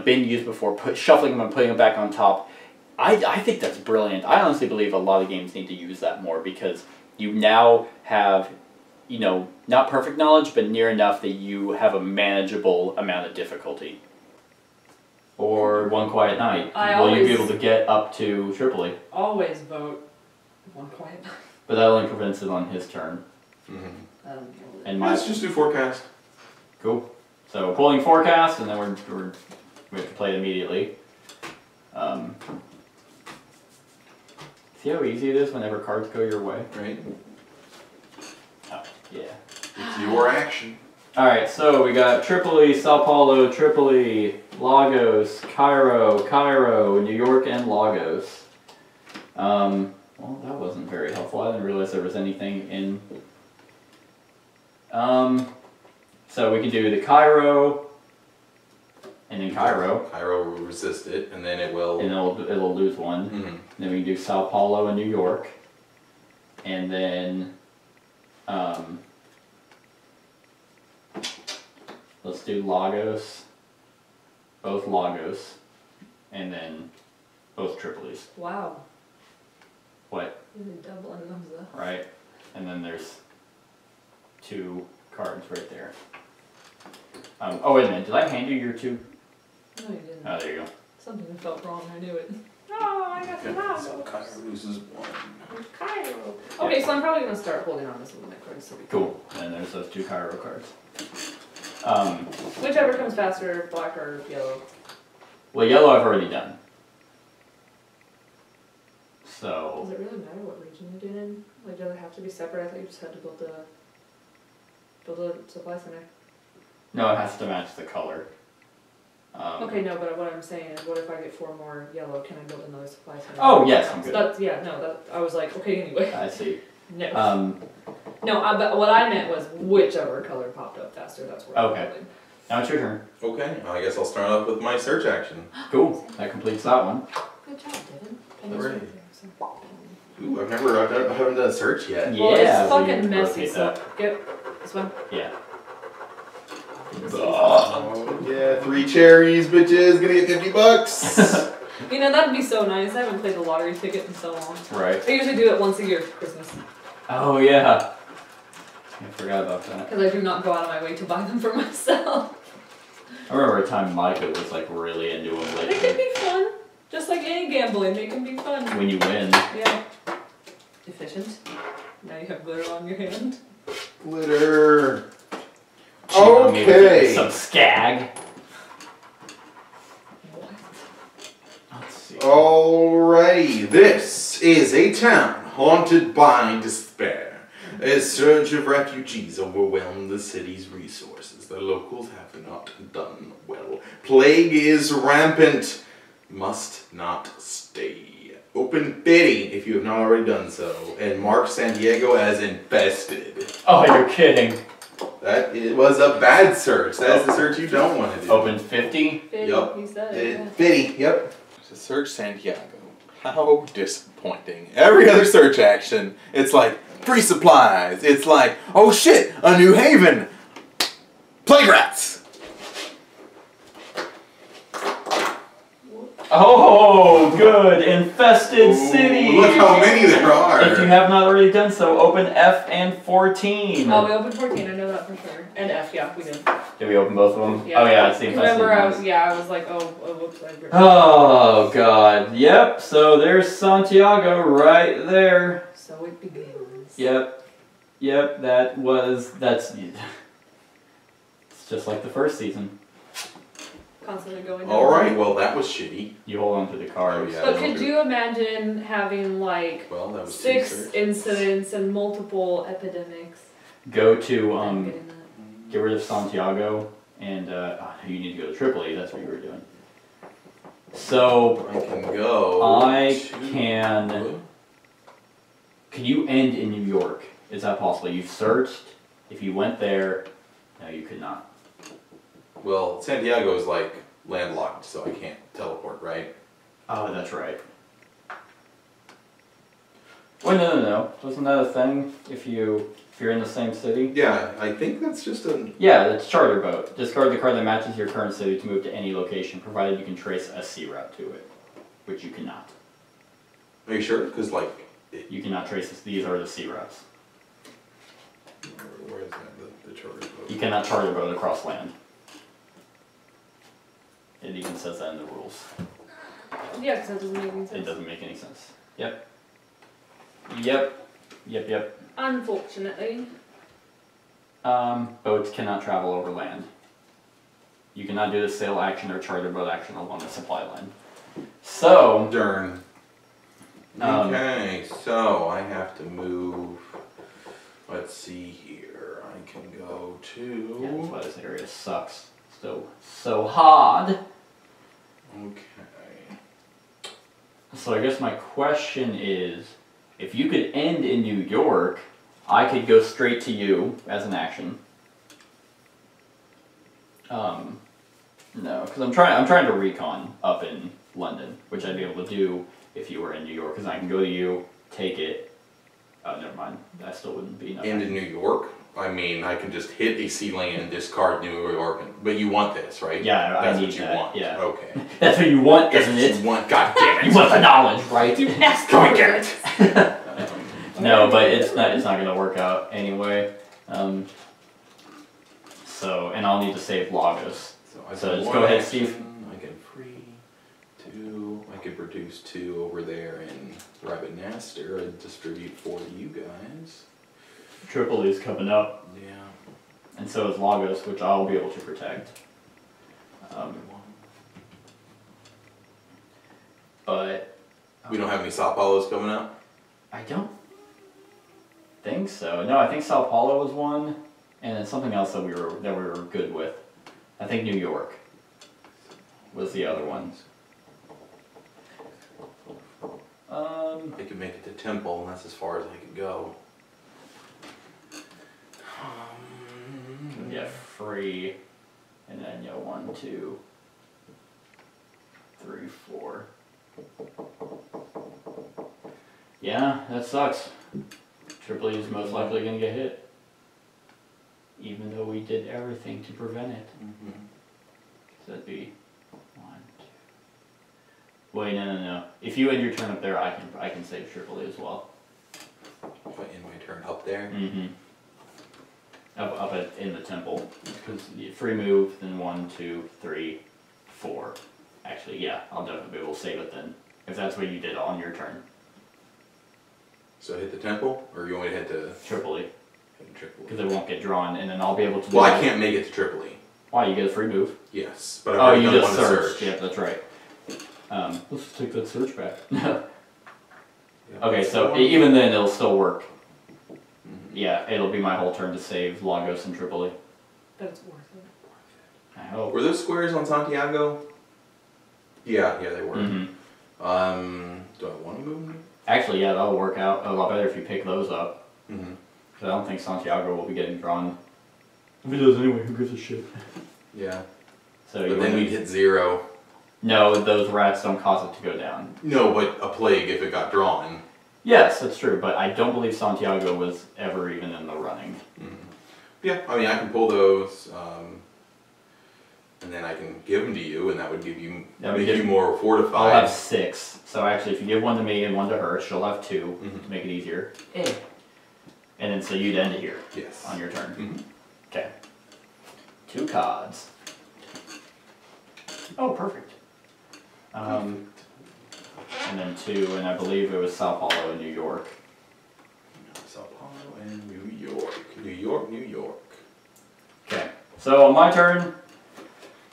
been used before, shuffling them and putting them back on top, I think that's brilliant. I honestly believe a lot of games need to use that more because you now have, not perfect knowledge, but near enough that you have a manageable amount of difficulty. or One Quiet Night? I Will you be always- able to get up to Tripoli? Always vote One Quiet Night. But that only prevents it on his turn. And my Let's just do forecast. cool. So pulling forecast, and then we have to play it immediately. See how easy it is whenever cards go your way? Right? Oh, yeah. It's your action. Alright, so we got Tripoli, Sao Paulo, Tripoli, Lagos, Cairo, New York, and Lagos. Well, that wasn't very helpful. I didn't realize there was anything in... So we can do the Cairo, and then Cairo, Cairo will resist it, and then it will. and it'll lose one. Mhm. Then we can do Sao Paulo and New York, and then let's do Lagos, both Lagos, and then both Tripolis. Wow. What? You're doubling those up. Right? And then there's 2 cards right there. Oh wait a minute, did I hand you your 2? No, you didn't. Oh, there you go. Something felt wrong. I knew it. Oh, I got the mouse. So Cairo loses 1. Cairo. Okay, so I'm probably gonna start holding on to some of my cards. So we can- Cool. And there's those 2 Cairo cards. Whichever comes faster, black or yellow. Well, yellow I've already done. So, Does it really matter what region you did in? Like, does it have to be separate? I thought you just had to build a supply center. no, it has to match the color. Okay, no, but what I'm saying is, what if I get 4 more yellow? Can I build another supply center? Oh, yes, I'm good. That's, yeah, no, that I was like, okay, anyway. I see. No. No, but what I meant was whichever color popped up faster. That's where Okay. I'm building. Now it's your turn. Okay, I guess I'll start off with my search action. Cool. That completes that one. Good job, Devin. And Alright. right there, so. Ooh, I haven't done a search yet. Yeah, Well, it's so you fucking can messy. rotate So that. get this one. Yeah. Oh, yeah, 3 cherries, bitches, gonna get $50. You know, that'd be so nice. I haven't played the lottery ticket in so long. Right. I usually do it once a year for Christmas. Oh, yeah. I forgot about that. Because I do not go out of my way to buy them for myself. I remember a time Micah was like really into them They can lately. be fun. Just like any gambling, they can be fun. When you win. Yeah. Efficient. Now you have glitter on your hand. Glitter. Cheat on me with Okay. Some skag. What? Let's see. Alrighty, this is a town haunted by despair. A surge of refugees overwhelmed the city's resources. The locals have not done well. Plague is rampant. Must not stay. Open bidding if you have not already done so. And mark San Diego as infested. Oh, you're kidding. That it was a bad search. That's the search you don't want to do. Open 50. Fitty, Yup. you said it. Yeah. Biddy, yep. To search Santiago. How disappointing. Every other search action, it's like free supplies. It's like, oh shit, a new haven. Plague rats. Oh, good. Infested city. Look how many there are. If you have not already done so, open F and 14. Oh, we opened 14, I know that for sure. And F, yeah, we did. Did we open both of them? Yeah. Oh, yeah, it's the infested Remember, I ones. was like, oh whoops, I ripped Oh, God. Yep, so there's Santiago right there. So it begins. Yep, that's... It's just like the first season. Constantly going down. Alright, well that was shitty. You hold on to the cards. Oh, yeah. But could you imagine having like Well, that was 6 2 searches. incidents and multiple epidemics? Go to, I'm getting that. get rid of Santiago, and, you need to go to Tripoli, that's what you were doing. So, I can go. I to- can you end in New York? Is that possible? You've searched, if you went there, no you could not. Well, Santiago is like landlocked, so I can't teleport, right? Oh, that's right. Wait, no. Wasn't that a thing? If you're in the same city? Yeah, I think that's just a. Yeah, it's charter boat. Discard the card that matches your current city to move to any location, provided you can trace a sea route to it, which you cannot. Are you sure? Because like. You cannot trace this. These are the sea routes. Where is that? The charter boat. You cannot charter boat across land. It even says that in the rules. Yeah, because that doesn't make any It sense. doesn't make any sense. Yep. Yep. Unfortunately. Boats cannot travel over land. You cannot do the sail action or charter boat action along the supply line. So, Darn. Okay, so I have to move. Let's see here. I can go to. yeah, that's why this area sucks. So hard. Okay. So I guess my question is, if you could end in New York, I could go straight to you as an action. No, because I'm trying to recon up in London, which I'd be able to do if you were in New York, because I can go to you, take it. Oh, never mind. I still wouldn't be. Into New York? I mean, I can just hit a sea land, discard New York, but you want this, right? Yeah, that's I need what you that. want. Yeah. Okay. That's what you want, That's isn't what it? you want. God damn it. You want the knowledge, right? You asked Come for get it. No, but it's not gonna work out anyway. So, and I'll need to save Lagos. So just go ahead, Steve. I can free 2. I could produce 2 over there in Rabbit Nester and distribute 4 to you guys. Tripoli's coming up, Yeah. and so is Lagos, which I'll be able to protect. But We don't have any Sao Paulos coming up? I don't think so. No, I think Sao Paulo was one, and then something else that we were good with. I think New York was the other one. I could make it to Temple, and that's as far as I could go. Yeah, free, and then 1, 2, 3, 4. Yeah, that sucks. Tripoli is most likely gonna get hit, even though we did everything to prevent it. So that'd be 1, 2. Wait, no. If you end your turn up there, I can save Tripoli as well. If I end my turn up there? Mm-hmm. Up in the temple, because free move, then 1, 2, 3, 4. Actually, yeah, I'll definitely be able to save it then, if that's what you did on your turn. So hit the Temple, or you want me to hit the Tripoli, hit Tripoli? because it won't get drawn, and then I'll be able to. Well, I can't make it to Tripoli. Why, you get a free move? Yes, but I've Oh, already you done just one to searched. search. Yeah, that's right. Let's take that search back. Yeah, Okay, that's so the one. even then it'll still work. Yeah, it'll be my whole turn to save Lagos and Tripoli. But it's worth it. I hope. Were those squares on Santiago? Yeah, they were. Mm-hmm. Do I want to move them? Actually, yeah, that'll work out a lot better if you pick those up. Mm-hmm. Because I don't think Santiago will be getting drawn. If he does anyway, who gives a shit? Yeah. So But you then wanna- we'd hit 0. No, those rats don't cause it to go down. No, but a plague if it got drawn. Yes, that's true, but I don't believe Santiago was ever even in the running. Yeah, I mean, I can pull those, and then I can give them to you, and that would give you, That would make give- you more fortified. I'll have 6. So actually, if you give 1 to me and 1 to her, she'll have 2 Mhm. to make it easier. And then so you'd end it here Yes. on your turn. Mhm. Okay. 2 cards. Oh, perfect. And then 2, and I believe it was Sao Paulo and New York. Sao Paulo and New York. New York, New York. Okay. So on my turn,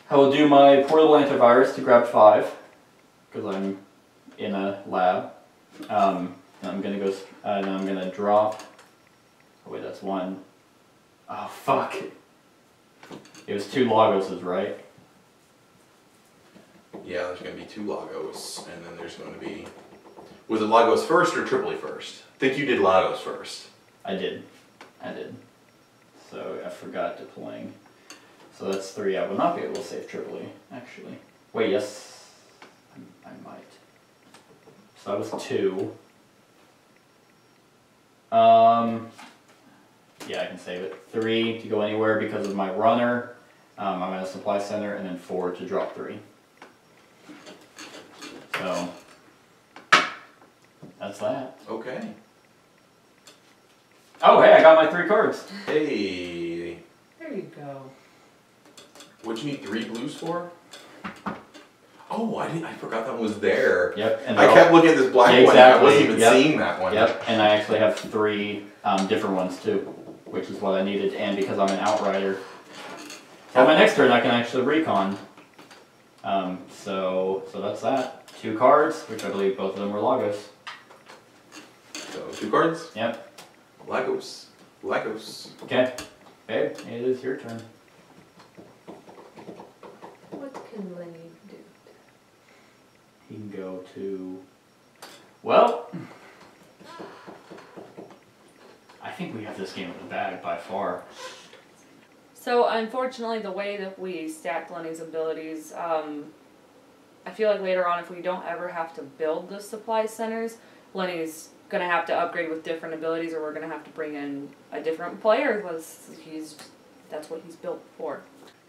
I will do my portable antivirus to grab 5, because I'm in a lab. And I'm gonna go, and I'm gonna drop. Oh wait, that's 1. Oh fuck. It was 2 Lagoses, right? Yeah, there's going to be 2 Lagos, and then there's going to be... Was it Lagos first or Tripoli first? I think you did Lagos first. I did. So I forgot deploying. So that's 3. I will not be able to save Tripoli, actually. Wait, yes. I might. So that was 2. Yeah, I can save it. 3 to go anywhere because of my runner. I'm at a supply center, and then 4 to drop 3. So that's that. Okay. Oh, hey, I got my 3 cards. Hey. There you go. What'd you need 3 blues for? Oh, I forgot that was there. Yep. And I kept looking at this black one. I wasn't even seeing that one. Yep. And I actually have 3 different ones too, which is what I needed. And because I'm an outrider, so on my next turn I can actually recon. So that's that. 2 cards, which I believe both of them were Lagos. So 2 cards. Yep. Lagos. Lagos. Okay. Babe, it is your turn. What can Lenny do? He can go to... Well... I think we have this game in the bag by far. So unfortunately, the way that we stacked Lenny's abilities, I feel like later on, if we don't ever have to build the supply centers, Lenny's gonna have to upgrade with different abilities, or we're gonna have to bring in a different player because that's what he's built for.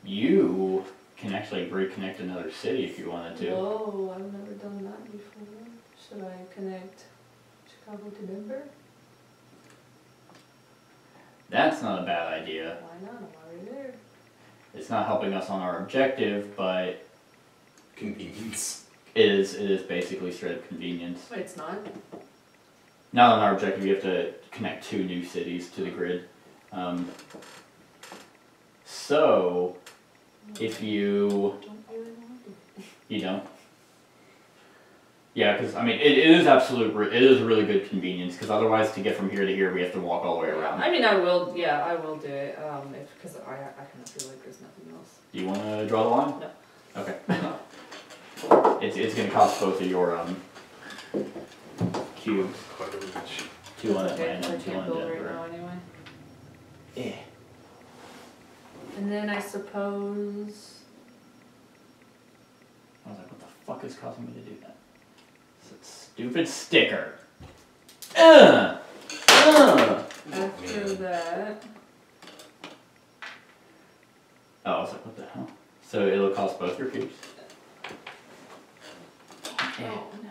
You can actually reconnect another city if you wanted to. Whoa, I've never done that before. Should I connect Chicago to Denver? That's not a bad idea. Why not? I'm already there. It's not helping us on our objective, but Convenience. it is basically straight up convenience. Wait, it's not? Not on our objective, you have to connect 2 new cities to the grid. So, if you... Don't really want to. You don't? Yeah, because, I mean, it is a really good convenience, because otherwise to get from here to here, we have to walk all the way around. I mean, I will do it, because I kind of feel like there's nothing else. Do you want to draw the line? No. Okay. It's going to cost both of your cubes. Quite a reach. 2 on Okay, Atlanta I and 2 can't on build right Denver. now anyway. Eh. And then I suppose... I was like, what the fuck is causing me to do that? It's a stupid sticker. After that... Oh, I was like, what the hell? So it'll cost both your cubes? Oh, no.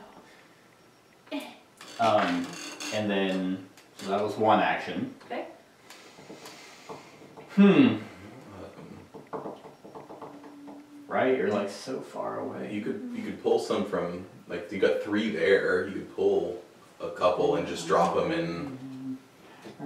And then, so that was 1 action. Okay. Right, you're like so far away. You could pull some from, like, you got 3 there. You could pull a couple and just drop them in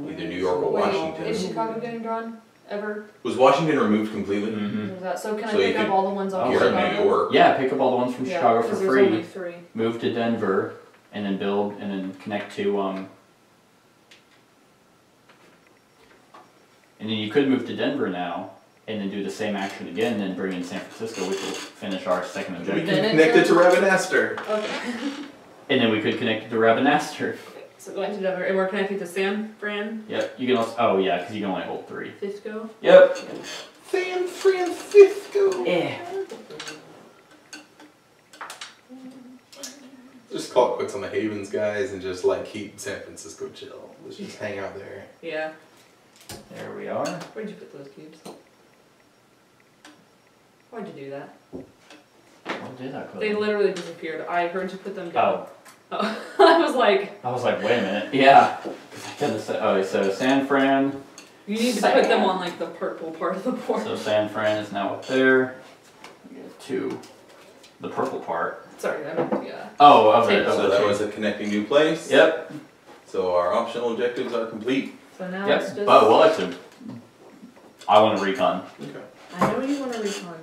either New York or Wait, Washington. is Chicago getting drawn? Ever? Was Washington removed completely? Mm-hmm. So can I So you pick up could- all the ones on You're in Chicago? New York. Yeah, pick up all the ones from Chicago for 'cause free. There's only 3. Move to Denver, and then build, and then connect to and then you could move to Denver now, and then do the same action again, and then bring in San Francisco, which will finish our second We objective. can connect it to Ravenaster. Okay. And then we could connect it to Ravenaster. So going to Denver, and we're connected to San Fran, Yep, you can also, oh yeah, because you can only hold 3. Fisco. Yep. San Francisco. Eh. Just call it quits on the Havens, guys, and just like keep San Francisco chill. Let's just hang out there. Yeah. There we are. Where'd you put those cubes? Why'd you do that? What did I put? They them? literally disappeared. I heard you put them down. Oh. Oh. I was like, I was like, wait a minute. Yeah. 'Cause I had to say, oh, so San Fran. you need to put them on like the purple part of the board. So San Fran is now up there. We get to the purple part. Sorry, I meant the, Oh, of it. So that was a connecting new place. Yep. So our optional objectives are complete. so now it's Yep. just... But we'll actually. I want to recon. Okay. I know you want to recon.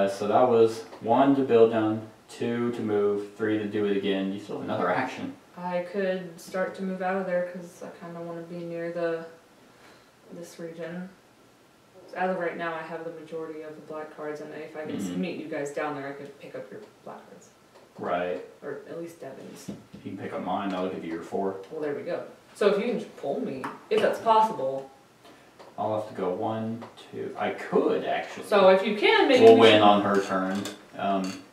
So that was 1 to build down, 2 to move, 3 to do it again. You still have another action. I could start to move out of there because I kind of want to be near this region. As of right now, I have the majority of the black cards, and if I could Mhm. meet you guys down there, I could pick up your black cards. Right. Or at least Devin's. You can pick up mine. I'll give you your 4. Well, there we go. So if you can just pull me, if that's possible. I'll have to go 1, 2. I could actually. So if you can, maybe We'll we win should- on her turn.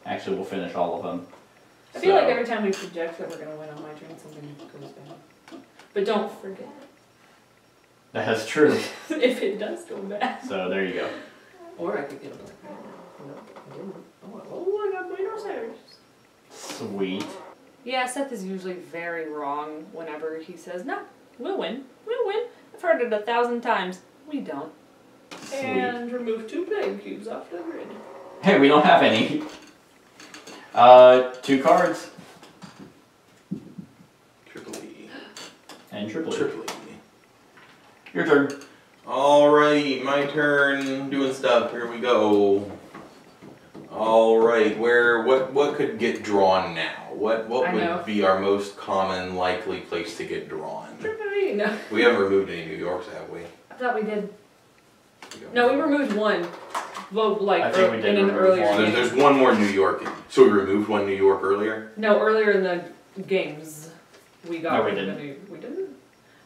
Actually, we'll finish all of them. I feel like So- every time we project that we're going to win on my turn, something goes bad. But don't forget, That's true. if it does go bad. So there you go. Or I could get a black card. No, I didn't. Oh, I got Buenos Aires. Sweet. Yeah, Seth is usually very wrong whenever he says, no, we'll win. We'll win. I've heard it 1,000 times. We don't. Sweet. And remove 2 plague cubes off the grid. Hey, we don't have any. 2 cards. Tripoli. And Tripoli. Tripoli. Your turn. Alright, my turn. Doing stuff. Here we go. Alright, what could get drawn now? What would be our most common likely place to get drawn? Tripoli, no. We haven't removed any New Yorks, have we? I thought we did. No, we removed one. Well, like I think we did in an remove earlier one. game. There's one more New York. So we removed one New York earlier? No, earlier in the games we got No, we rid of didn't. we didn't?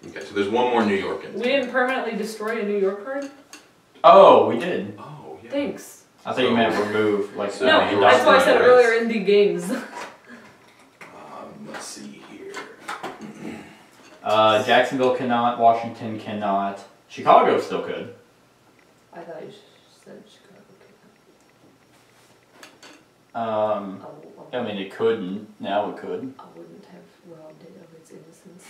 Okay, so there's one more New York in. We didn't permanently destroy a New York card? Oh, we did. Oh, yeah. Thanks. I thought you meant remove, like So No, New that's why I said York earlier in the games. Let's see here. Jacksonville cannot, Washington cannot, Chicago still could. I thought you said Chicago. I mean it couldn't, now it could. I wouldn't have robbed it of its innocence.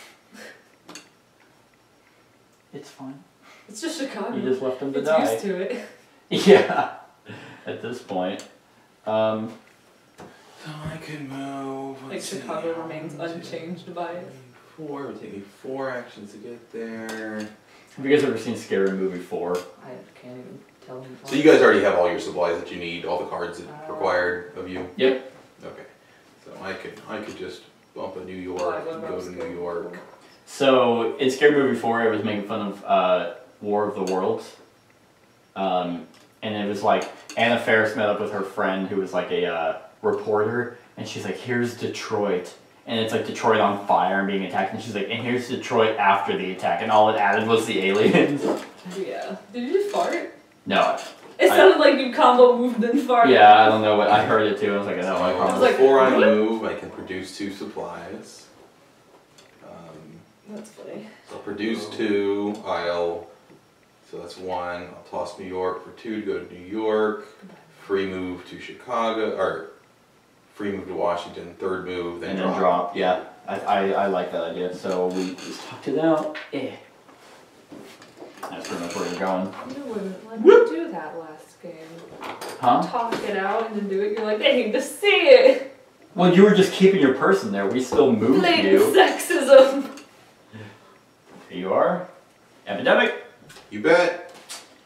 It's fine. It's just Chicago. You just left them to It's die. used to it. Yeah, at this point. So I could move. Like let's see, Chicago remains 1, 2, unchanged by it. 4. It would take me 4 actions to get there. Have you guys ever seen Scary Movie 4? I can't even tell him. So you guys already have all your supplies that you need, all the cards that required of you? Yep. Okay. So I could just bump a New York Oh, and go to New York. So in Scary Movie 4 it was making fun of War of the Worlds. And it was like Anna Faris met up with her friend who was like a reporter, and she's like, here's Detroit. And it's like Detroit on fire and being attacked, and she's like, and here's Detroit after the attack, and all it added was the aliens. Yeah. Did you just fart? No. It sounded like you combo moved and farted. Yeah, I don't know what, I heard it too, I was like, I know, I was probably. like, Before I what? move, I can produce 2 supplies. That's funny. So I'll produce 2. So that's 1. I'll toss New York for 2 to go to New York. Free move to Chicago, or free move to Washington. 3rd move, then And drop. then drop, yeah. I like that idea, so we just talked it out. That's pretty much where we're going. You wouldn't let me do that last game. Huh? Talk it out and then do it. You're like, they need to see it. Well, you were just keeping your person there, we still moved Blatant you. sexism. Here you are. Epidemic. You bet.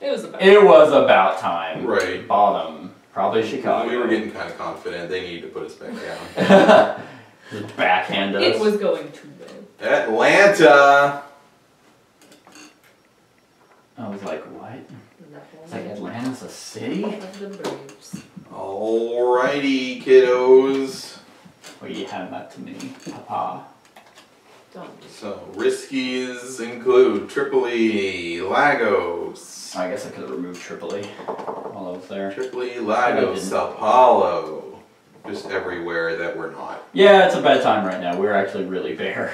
It was about. It was about time. Right. Bottom. Probably Chicago. We were getting kind of confident. They needed to put us back down. Just backhand us. It was going too well. Atlanta. I was like, what? It's like Atlanta's a city? Of the Braves. Alrighty, kiddos. Well, you hand that to me, papa. Don't. So, riskies include Tripoli, Lagos. I guess I could have removed Tripoli while I was there. Tripoli, Lagos, Sao Paulo. Just everywhere that we're not. Yeah, it's a bad time right now. We're actually really bare.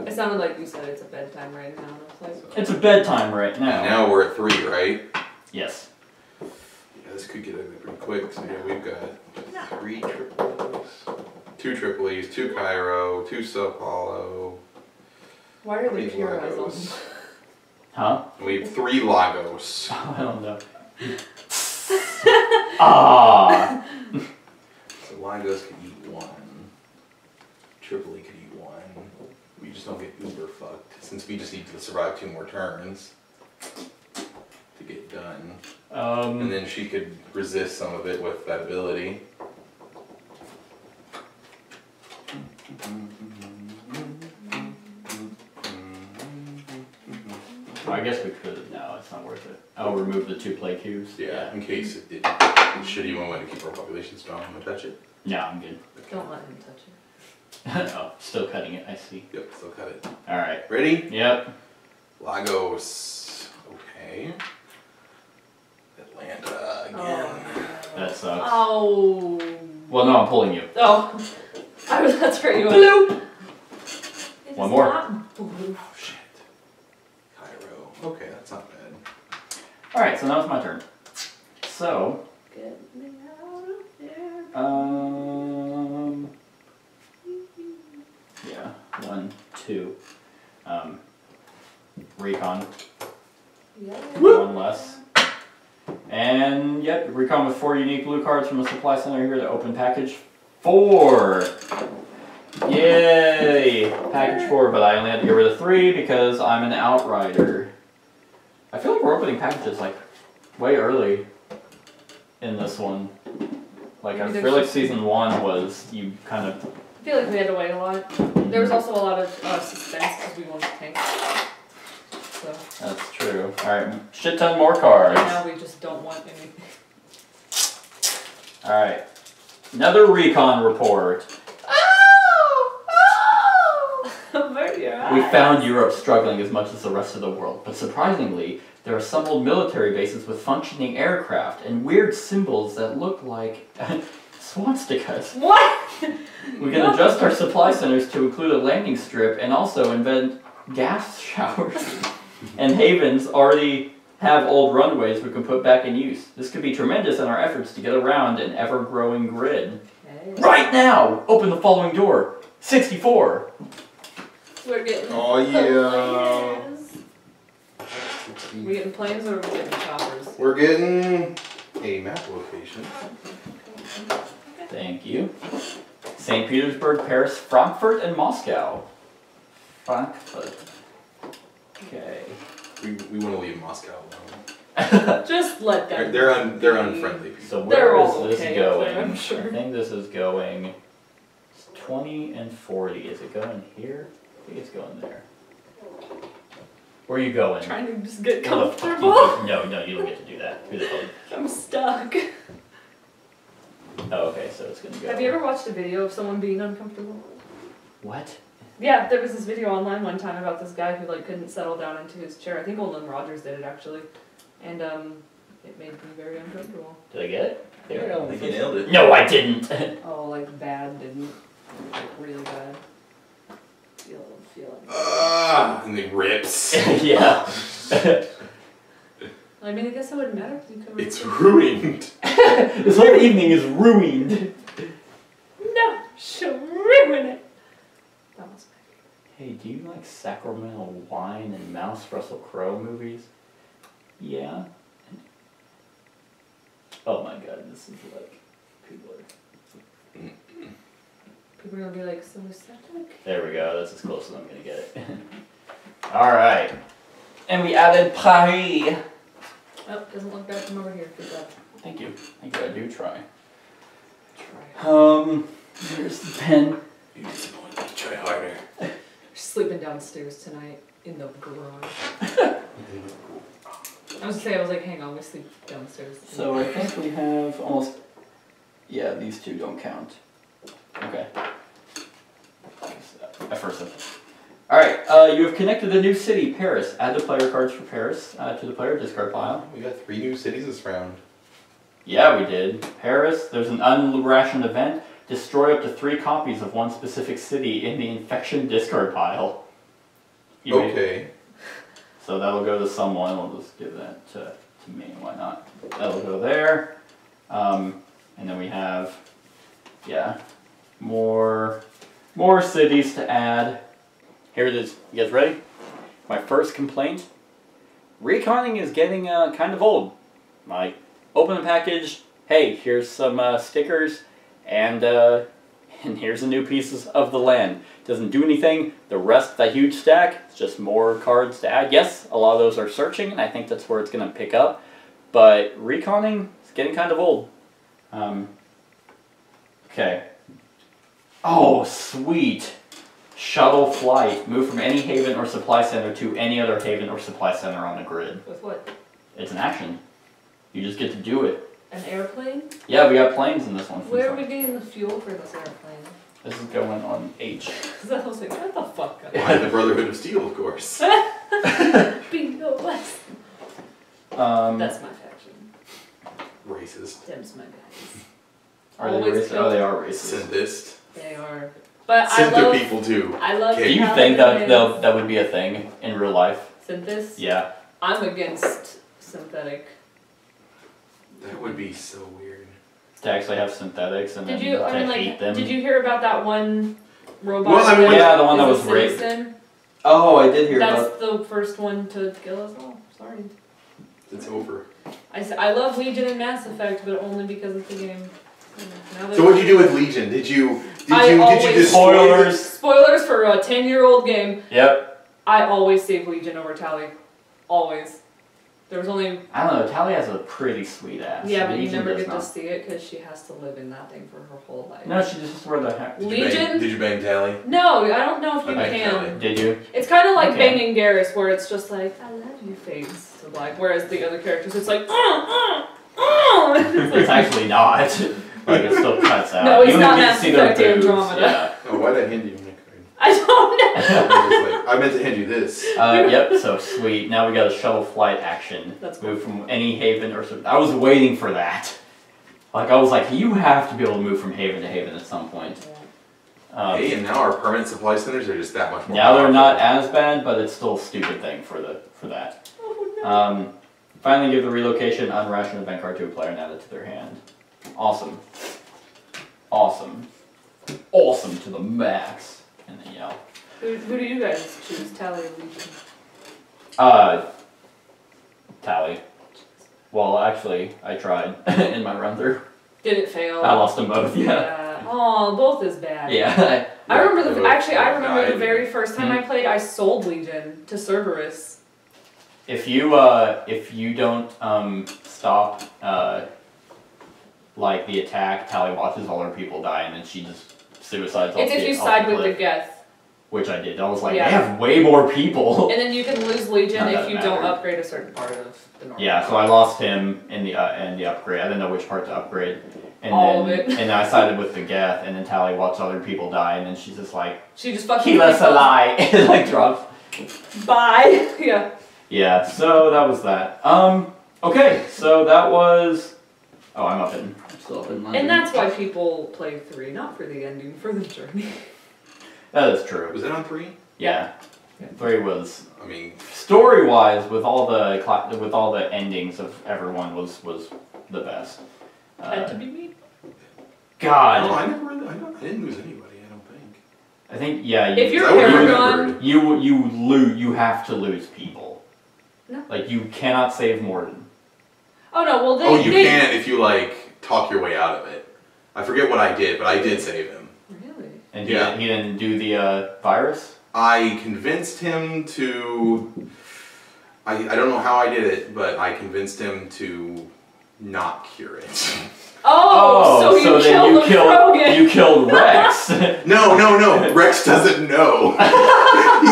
It sounded like you said it's a bedtime right now. And I was like, It's a bedtime right now. And now we're at 3, right? Yes. Yeah, this could get ugly pretty quick. So yeah, we've got 3 Tripolis, 2 Tripolis, 2 Cairo, 2 Sao Paulo. why are they 3 pure eyes on Lagos. them? Huh? And we have 3 Lagos. I don't know. Ah. So Lagos could eat 1. Tripoli could eat 1. We just don't get uber fucked since we just need to survive 2 more turns to get done. And then she could resist some of it with that ability. I guess we could. No, it's not worth it. I'll remove the 2 play cubes. Yeah, in case it did. Should you want to keep our population strong, I'm gonna touch it. No, I'm good. Don't let him touch it. Oh, still cutting it. I see. Yep, still cut it. Alright. Ready? Yep. Lagos. Okay. Atlanta again. That sucks. Oh. Well, no, I'm pulling you. Oh. That's where you went. Bloop. It One is more. not blue. Oh shit. Cairo. Okay, that's not bad. Alright, so now it's my turn. So, Get me out of there. yeah, 1, 2. Recon. Yeah. 1 less. And yep, recon with 4 unique blue cards from the supply center here to open package 4. Yay! Package 4, but I only had to get rid of 3 because I'm an outrider. I feel like we're opening packages like way early in this one. Like I feel like season 1 was you kind of. I feel like we had to wait a lot. There was also a lot of suspense because we wanted to tank. So. That's true. Alright, shit ton more cards. Right now we just don't want anything. Alright. Another recon report. We found Europe struggling as much as the rest of the world, but surprisingly, there are assembled military bases with functioning aircraft and weird symbols that look like swastikas. What? We can adjust our supply centers to include a landing strip and also invent gas showers. And havens already have old runways we can put back in use. This could be tremendous in our efforts to get around an ever-growing grid. Hey. Right now! Open the following door. 64. We're getting planes. We getting planes or are we getting choppers? We're getting a map location. Thank you. St. Petersburg, Paris, Frankfurt, and Moscow. Frankfurt. Okay. We want to leave Moscow alone. Just let them. They're unfriendly people. So They're where is all this okay going? up there, I'm sure. I think this is going 20 and 40. Is it going here? I think it's going there. Where are you going? Trying to just get Where the fuck comfortable. No, you don't get to do that. Who the hell? I'm stuck. Oh, okay, so it's gonna go. Have you ever watched a video of someone being uncomfortable? What? Yeah, there was this video online one time about this guy who like couldn't settle down into his chair. I think Olin Rogers did it actually, and it made me very uncomfortable. Did I get it? There we go. I think you nailed it. No, I didn't. Oh, like bad didn't, like really bad. Feel it. And it rips. Yeah. I mean, I guess it wouldn't matter if you covered. It's ruined. This whole evening is ruined. No, she'll ruin it. That was Hey, do you like Sacramento Wine and Mouse Russell Crowe movies? Yeah. Oh my god, this is like people are. People are gonna be like, so septic? There we go. That's as close as I'm gonna get it. All right, and we added Paris. Oh, doesn't look bad from over here. Good job. Thank you. Thank you. I do try. Try. Here's the pen. You disappoint me. Try harder. Sleeping downstairs tonight in the garage. I was like, hang on, we sleep downstairs. So I think we have almost. Yeah, these two don't count. Okay. At first, alright, you have connected the new city, Paris. Add the player cards for Paris to the player discard pile. We got 3 new cities this round. Yeah, we did. Paris, there's an unrationed event. Destroy up to 3 copies of one specific city in the infection discard pile. Okay. So that'll go to someone. We'll just give that to me. Why not? That'll go there. And then we have, yeah, more cities to add. Here it is. You guys ready? My first complaint. Reconning is getting kind of old. Like, open the package. Hey, here's some stickers, and here's the new pieces of the land. Doesn't do anything. The rest of that huge stack, it's just more cards to add. Yes, a lot of those are searching, and I think that's where it's going to pick up. But reconning is getting kind of old. Okay. Oh, sweet. Shuttle flight. Move from any haven or supply center to any other haven or supply center on the grid. With what? It's an action. You just get to do it. An airplane? Yeah, we got planes in this one. Where are we getting the fuel for this airplane? This is going on H. Because I was like, what the fuck? Why the Brotherhood of Steel, of course. Bingo, West. That's my faction. Racist. Them's my guys. Are they Always racist? Oh, they are racist. Synthist. They are. But I Synth love people too. I love Okay. Do you think that would be a thing in real life? Synthis? Yeah. I'm against synthetic. That would be so weird. To actually have synthetics and Did then you? to I mean, hate like, them. did you hear about that one robot? Well, I mean, yeah, the one that is was a raped. citizen? Oh, I did hear That's about. the first one to kill us all. Sorry. It's over. I love Legion and Mass Effect, but only because of the game. So what'd you do with Legion? Did you destroy Spoilers. Spoilers for a 10-year-old game. Yep. I always save Legion over Tally. Always. There was only... I don't know, Tally has a pretty sweet ass. Yeah, but you Legion never does get to not. see it because she has to live in that thing for her whole life. No, she just where the heck. Legion? Did you bang Tally? No, I don't know if you I can. Tally. Did you? It's kind of like Okay. banging Garrus, where it's just like, I love you fades to black, whereas the other characters, it's like, It's actually not. Like it still cuts out. No, he's You not only get to Mass see their Effect boobs. Andromeda. Yeah. Oh, why'd I hand you Nick? I don't know. I meant to hand you this. Yep, so sweet. Now we got a shuttle flight action. That's Move from any haven or so. I was waiting for that. Like, I was like, you have to be able to move from haven to haven at some point. Hey, and now our permanent supply centers are just that much more Now they're powerful. not as bad, but it's still a stupid thing for that. Finally give the relocation unrationed event card to a player and add it to their hand. Awesome. Awesome. Awesome to the max. And then yell. Who do you guys choose, Tally or Legion? Tally. Well, actually, I tried in my run through. Did it fail? I lost them both, yeah. Oh, both is bad. Yeah. I remember the died. very first time I played, I sold Legion to Cerberus. If you don't stop like the attack, Tally watches all her people die and then she just suicides off It's if you off side the with the cliff, Geth. which I did. I was like, Yeah. they have way more people. And then you can lose Legion That if doesn't you don't matter. upgrade a certain part of the normal. Yeah, so I lost him in the upgrade. I didn't know which part to upgrade. And All then, of it. And I sided with the Geth, and then Tally watched other people die, and then she's just like, She just fucking keep us alive, and like drops. Bye. Yeah. Yeah, so that was that. Okay, so that was. Oh, I'm still up in London. And that's why people play 3, not for the ending, for the journey. That is true. Was it on 3? Yeah. 3 was I mean, story-wise with all the endings of everyone was the best. Had to be me. God. no, I didn't lose anybody. I don't think. I think yeah. If you're Is that what you Paragon, remembered? You have to lose people. No. Like you cannot save Morden. oh no, well they. Oh, you they, can if you like talk your way out of it. I forget what I did, but I did save him. Really? And Yeah. he didn't do the virus. I convinced him to. I don't know how I did it, but I convinced him to not cure it. Oh, so you killed Krogan. You killed Rex. No. Rex doesn't know.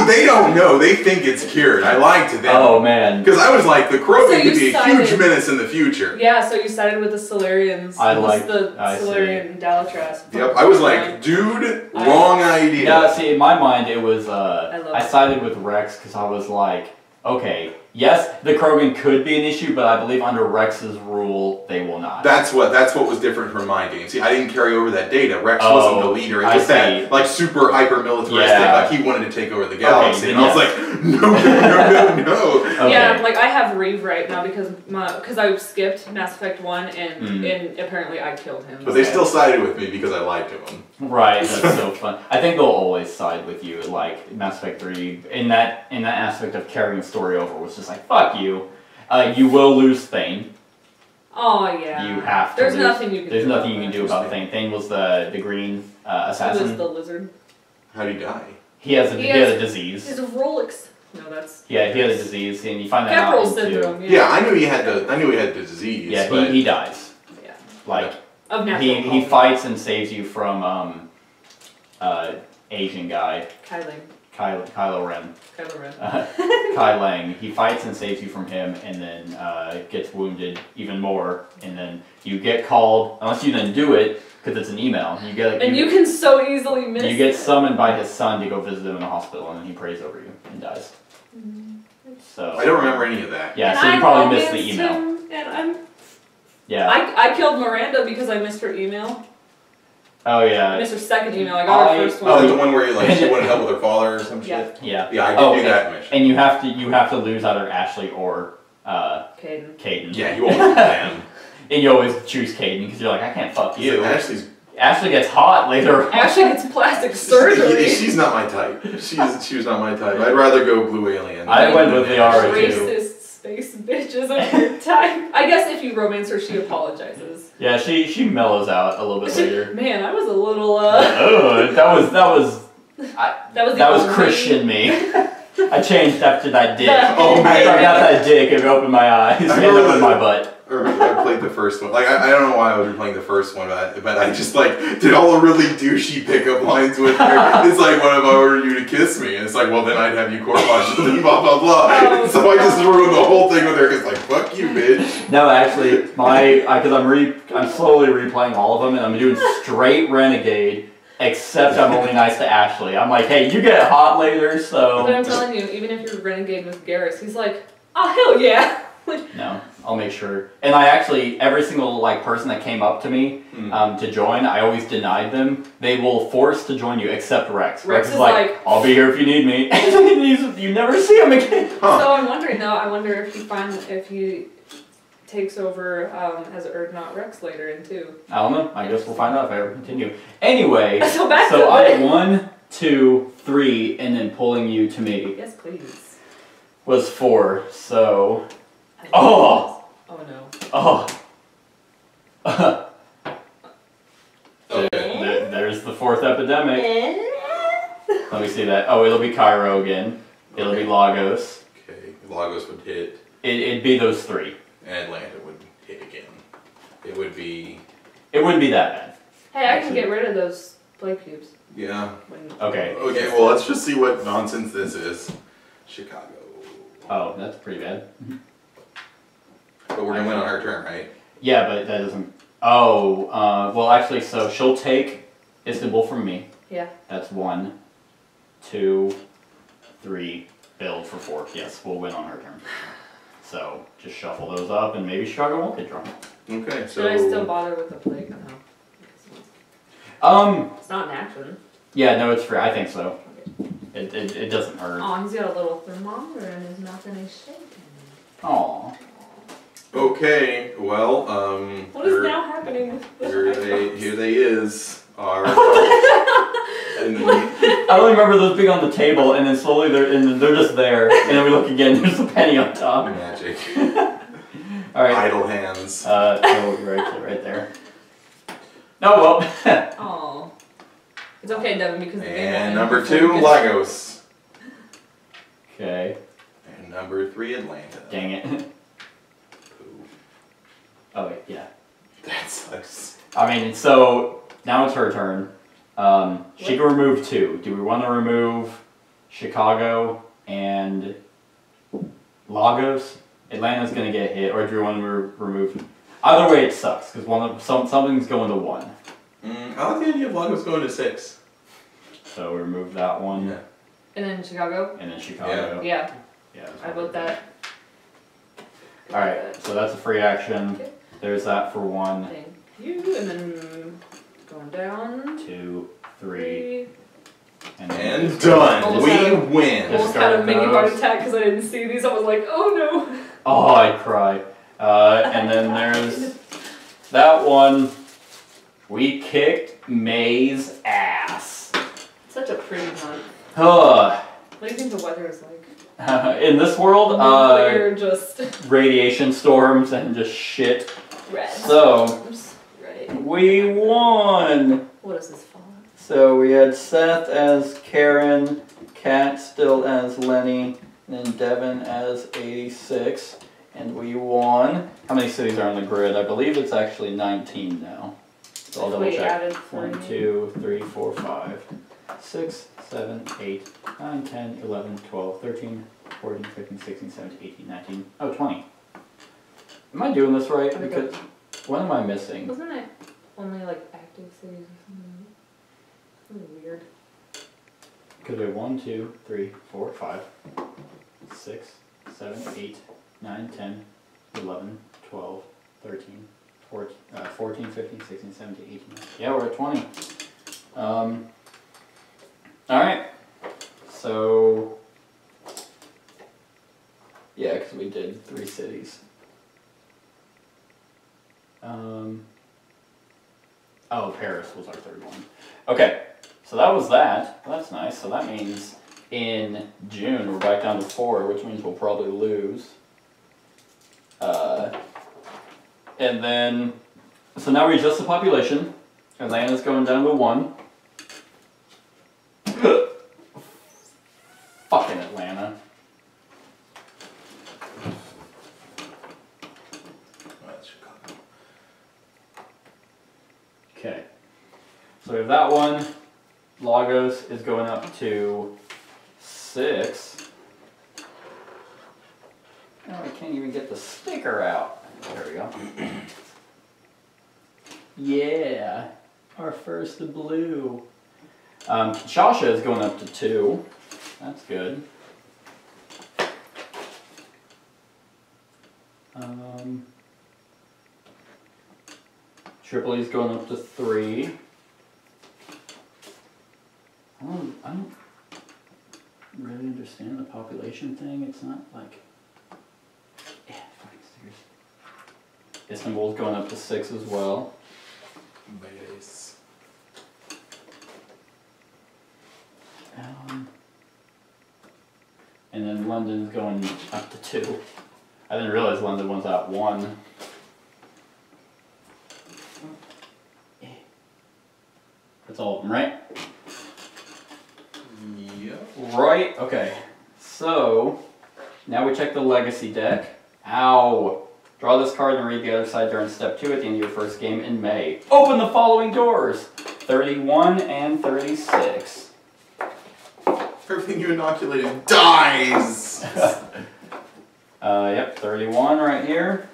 They don't know. They think it's cured. I lied to them. Oh man. Because I was like, the Krogan So you could be a sided- huge menace in the future. Yeah, so you sided with the Solarians. I It was liked- the I see. Solarian Dalatras. Yep. I was like, dude, wrong idea. Yeah, see, in my mind, it was, love I it. sided with Rex because I was like, okay, yes, the Krogan could be an issue, but I believe under Rex's rule, they will not. That's what was different from my game. See, I didn't carry over that data. Rex Oh, wasn't the leader. It I was that see. like super hyper militaristic. Yeah. Like he wanted to take over the galaxy, then and I was yes. like, no. Okay. Yeah, like I have Reeve right now because I skipped Mass Effect 1 and apparently I killed him. But they still sided with me because I lied to them. Right, that's so fun. I think they'll always side with you, like Mass Effect 3, in that aspect of carrying the story over was just like, fuck you. You will lose Thane. Oh yeah. You have to There's lose. nothing you can There's do. nothing you can do about Thane. Thane was the green He was assassin. the lizard. How'd he die? He had a He's disease. a Rolex. No, that's. Yeah, he had a disease, and you find that out Caporal into- syndrome. Yeah, I knew he had the disease. Yeah, but he dies. Yeah. Like Of natural he causes. fights and saves you from Asian guy Kylo Ren. Kylo Ren. Kai Lang. He fights and saves you from him, and then gets wounded even more, and then you get called. Unless you then do it, because it's an email. You get And you can so easily miss you get it. summoned by his son to go visit him in the hospital, and then he prays over you and dies. So I don't remember any of that. yeah, And so you I probably missed the romanced email. him, and Yeah. I killed Miranda because I missed her email. Oh I yeah. missed her second email. I got her first Oh, one. the one where she wanted help with her father or some Yeah. shit? Yeah. Yeah, I did Oh, do that mission. And you have to lose either Ashley or Caden. Caden. Yeah, you always them. And you always choose Caden because you're like, I can't fuck you. Ashley's Ashley gets hot later. Ashley gets plastic surgery. She's not my type. She was not my type. I'd rather go blue alien. I went with the R2. Racists. space bitches of your time. I guess if you romance her, she apologizes. Yeah, she mellows out a little bit later. Man, I was a little Oh, that was Christian me. I changed after that dick. Oh, man. After I got that dick, it opened my eyes. It opened my butt. I played the first one. Like, I don't know why I was replaying the first one, but I just, like, did all the really douchey pickup lines with her. It's like, what if I ordered you to kiss me? And it's like, well, then I'd have you court-martialed and blah, blah, blah. So I just ruined the whole thing with her because, like, fuck you, bitch. No, actually, because I'm slowly replaying all of them, and I'm doing straight Renegade, except I'm only nice to Ashley. I'm like, hey, you get hot later, so... But I'm telling you, even if you're Renegade with Garrus, he's like, oh, hell yeah. No, I'll make sure. And I actually, every single person that came up to me to join, I always denied them. They will force to join you, except Rex. Rex is like, I'll be here if you need me. You never see him again. Huh. So I'm wondering though, if he takes over as Urdnot Rex later in 2. I don't know. I guess we'll find out if I ever continue. Anyway, so I 1, 2, 3, and then pulling you to me. Yes, please. Was 4. So. Oh! Oh no. Oh. There's the 4th epidemic. Let me see that. Oh, it'll be Cairo again. It'll be Lagos. Okay, Lagos would hit. It'd be those 3. And Atlanta would hit again. It wouldn't be that bad. Hey, I can get rid of those play cubes. Yeah. Okay. Okay, well, let's just see what nonsense this is. Chicago. Oh, that's pretty bad. But we're gonna win on her turn, right? Yeah, but that doesn't... Oh, well, actually, so she'll take Istanbul from me. Yeah. That's 1, 2, 3, build for 4. Yes, we'll win on her turn. So, just shuffle those up, and maybe Chicago won't get drawn. Okay, so... Should I still bother with the plague? No. It's not an action. Yeah, no, it's free. I think so. It doesn't hurt. Oh, he's got a little thermometer in his mouth and he's shaking. Aww. Okay, well, what is now happening with here they is. Are and I only remember those being on the table, and then slowly they're just there, and then we look again. There's a penny on top. Magic. All right. Idle hands. No, right there. No, well. Oh, it's okay, Devin, because the game. And number 2, Lagos. Okay. And number 3, Atlanta. Dang it. Oh wait, yeah. That sucks. I mean, so now it's her turn. She can remove 2. Do we want to remove Chicago and Lagos? Atlanta's gonna get hit, or do we want to remove? Either way, it sucks because something's going to 1. I like the idea of Lagos going to 6. So we remove that one. Yeah. And then Chicago. And then Chicago. Yeah. Yeah. I vote that. All right, so that's a free action. Okay. There's that for 1. Thank you. And then going down. 2, 3. And done. Almost We had win. Almost had a mini heart attack because I didn't see these. I was like, oh no. Oh, I'd cry. And then there's that one. We kicked May's ass. Such a pretty month. What What do you think the weather is like? in this world, Nuclear just radiation storms and just shit. red. So, right. we won. What is this fall? So we had Seth as Karen, Kat still as Lenny, and then Devin as 86. And we won. How many cities are on the grid? I believe it's actually 19 now. So I'll double We check. added 1, 2, 3, 4, 5, 6, 7, 8, 9, 10, 11, 12, 13, 14, 15, 16, 17, 18, 19. Oh, 20. Am I doing this right? Because what am I missing? Wasn't it only like active cities or something? Really weird. Because we have 1, 2, 3, 4, 5, 6, 7, 8, 9, 10, 11, 12, 13, 14, 15, 16, 17, 18. Yeah, we're at 20. Alright. So, yeah, because we did 3 cities. Oh, Paris was our 3rd one. Okay, so that was that. That's nice. So that means in June we're back down to 4, which means we'll probably lose. And then, so now we adjust the population. Atlanta's going down to 1. Fucking Atlanta. That's Chicago. Okay. So we have that one. Lagos is going up to 6. Oh, I can't even get the sticker out. There we go. Yeah. Our first blue. Kinshasa is going up to 2. That's good. Tripoli's going up to 3. I don't really understand the population thing. It's not like... Yeah, fucking stickers. Istanbul's going up to 6 as well. Base. And then London's going up to 2. I didn't realize London was at 1. That's all of them, right? Yep. Right, okay. So, now we check the legacy deck. Ow! Draw this card and read the other side during step 2 at the end of your first game in May. Open the following doors! 31 and 36. Everything you inoculated dies! Yep, 31 right here.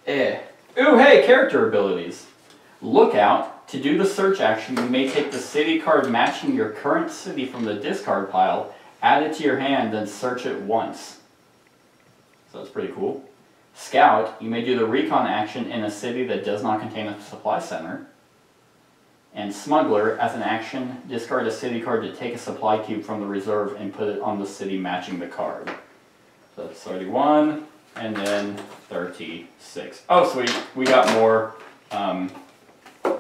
Ooh, hey, character abilities. Look out. To do the search action, you may take the city card matching your current city from the discard pile, add it to your hand, then search it once. So that's pretty cool. Scout, you may do the recon action in a city that does not contain a supply center. And Smuggler, as an action, discard a city card to take a supply cube from the reserve and put it on the city matching the card. So that's 31, and then 36. Oh, sweet, we got more,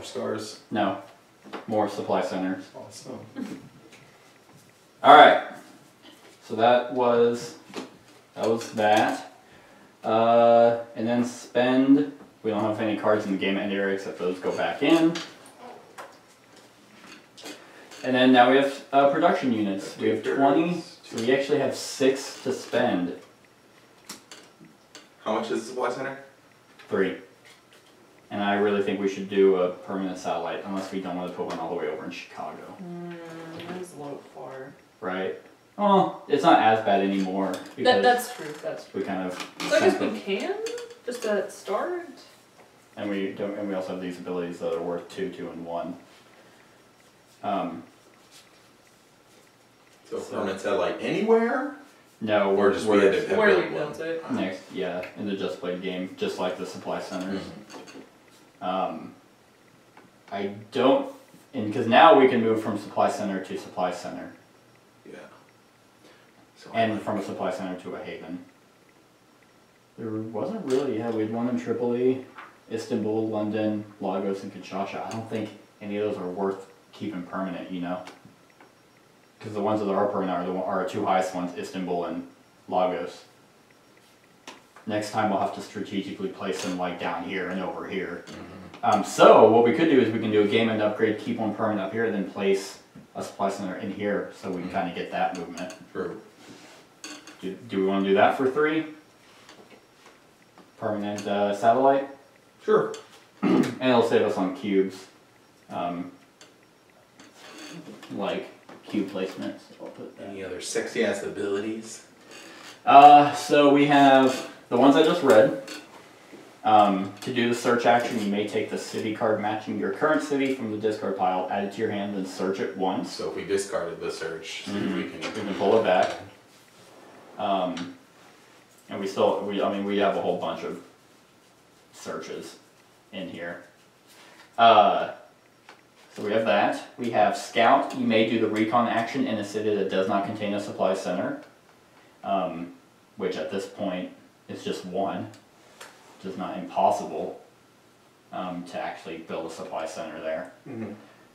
Stars. no, more supply centers. Awesome. Alright, so that was that. And then spend, we don't have any cards in the game end area except those go back in. And then now we have production units. We have 20, so we actually have 6 to spend. How much is the supply center? 3. And I really think we should do a permanent satellite, unless we don't want to put one all the way over in Chicago. That's a little far. Right? Well, it's not as bad anymore. Because That's true, that's true. we kind of... So I guess we can, just at start? And we also have these abilities that are worth 2, 2, and 1. So permanent satellite anywhere? No, Or just we had to have Where built we built one? it. next, yeah, in the Just Played game, just like the supply centers. I don't, and because now we can move from supply center to supply center, Yeah. So and from a supply center to a haven. There wasn't really, yeah, we had one in Tripoli, Istanbul, London, Lagos, and Kinshasa. I don't think any of those are worth keeping permanent, you know? Because the ones that are permanent are our 2 highest ones, Istanbul and Lagos. Next time we'll have to strategically place them like down here and over here. So what we could do is we can do a game end upgrade, keep one permanent up here, and then place a supply center in here so we can kind of get that movement. True. Do we want to do that for 3? Permanent satellite? Sure. And it'll save us on cubes. Like cube placement. So I'll put that. Any other sexy ass abilities? So we have the ones I just read. To do the search action, you may take the city card matching your current city from the discard pile, add it to your hand, then search it once. So if we discarded the search, see if we We can. can pull it back. And we have a whole bunch of searches in here. So we have that. We have Scout. You may do the recon action in a city that does not contain a supply center, which at this point is just 1. Which is not impossible to actually build a supply center there.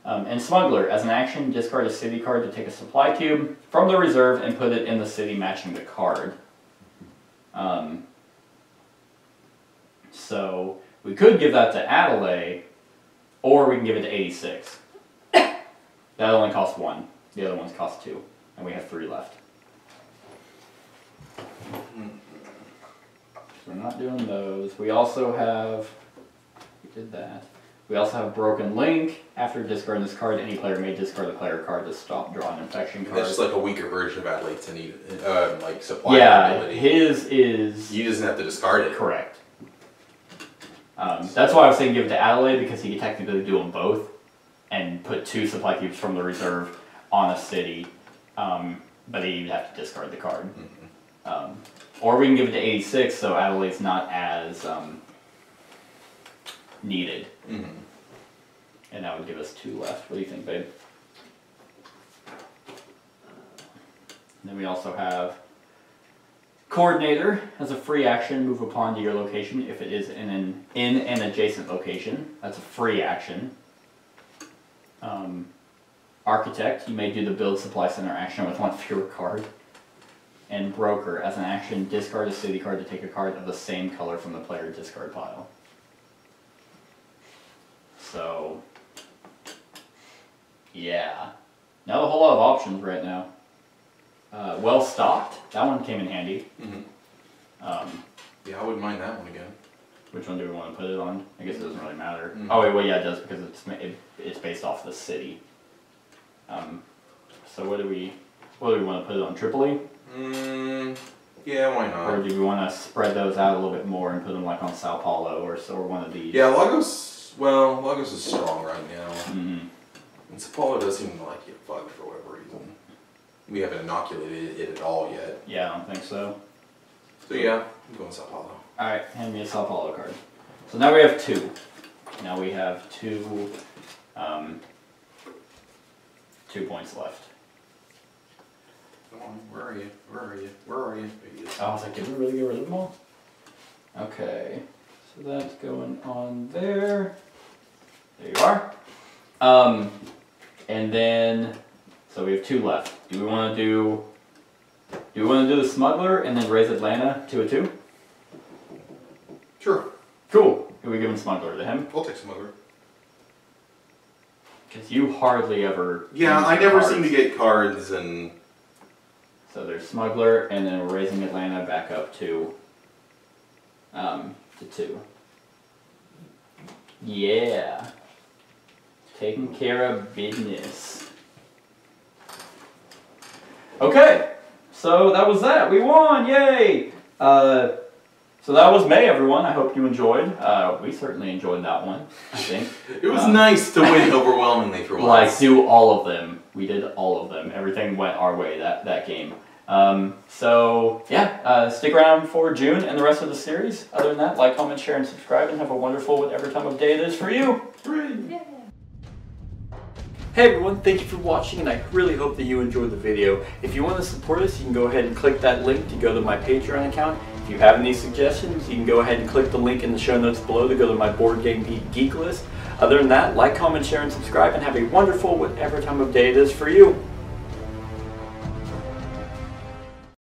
And Smuggler, as an action, discard a city card to take a supply cube from the reserve and put it in the city matching the card. So we could give that to Adelaide, or we can give it to 86. That only costs 1. The other ones cost 2. And we have 3 left. So we're not doing those. We also have... We did that. We also have Broken Link. After discarding this card, any player may discard the player card to stop draw an infection card. That's just like a weaker version of Adelaide's need, like supply ability. His is... He doesn't have to discard it. Correct. That's why I was saying give it to Adelaide, because he could technically do them both and put 2 supply cubes from the reserve on a city, but he'd have to discard the card. Mm-hmm. Or we can give it to 86, so Adelaide's not as needed. Mm-hmm. And that would give us 2 left. What do you think, babe? And then we also have Coordinator. As a free action, move a pawn to your location if it is in an adjacent location. That's a free action. Architect, you may do the build supply center action with 1 fewer card. And Broker, as an action, discard a city card to take a card of the same color from the player discard pile. So, yeah. Not a whole lot of options right now. Well stocked, that one came in handy. Mm-hmm. Yeah, I wouldn't mind that one again. Which one do we want to put it on? I guess it doesn't really matter. Mm-hmm. Oh wait, well yeah it does, because it's based off the city. So what do we want to put it on? Tripoli? Yeah, why not? Or do we want to spread those out a little bit more and put them like on Sao Paulo or one of these? Yeah, Lagos is strong right now. Mm-hmm. And Sao Paulo does seem to like get bugged for whatever reason. We haven't inoculated it at all yet. Yeah, I don't think so. So yeah, I'm going Sao Paulo. Alright, hand me a Sao Paulo card. So now we have 2. Now we have 2 points left. Come on, where are you? Where are you? Where are you? Oh, I was like, did we really get rid of them all? Okay, so that's going on there. There you are. And then, so we have 2 left. Do we want to do the Smuggler and then raise Atlanta to a 2? Sure. Cool. Who are we giving Smuggler to him? I'll take Smuggler. Because you hardly ever... Yeah, I never seem to get cards and... So there's Smuggler, and then we're raising Atlanta back up to 2. Yeah. Taking care of business. Okay, so that was that. We won! Yay! So that was May, everyone. I hope you enjoyed. We certainly enjoyed that one, I think. It was nice to win overwhelmingly for once. Like, do all of them. We did all of them. Everything went our way that game. So, yeah, stick around for June and the rest of the series. Other than that, like, comment, share, and subscribe, and have a wonderful whatever time of day it is for you. Yeah. Hey everyone, thank you for watching, and I really hope that you enjoyed the video. If you want to support us, you can go ahead and click that link to go to my Patreon account. If you have any suggestions, you can go ahead and click the link in the show notes below to go to my Board Game Geek list. Other than that, like, comment, share, and subscribe, and have a wonderful whatever time of day it is for you.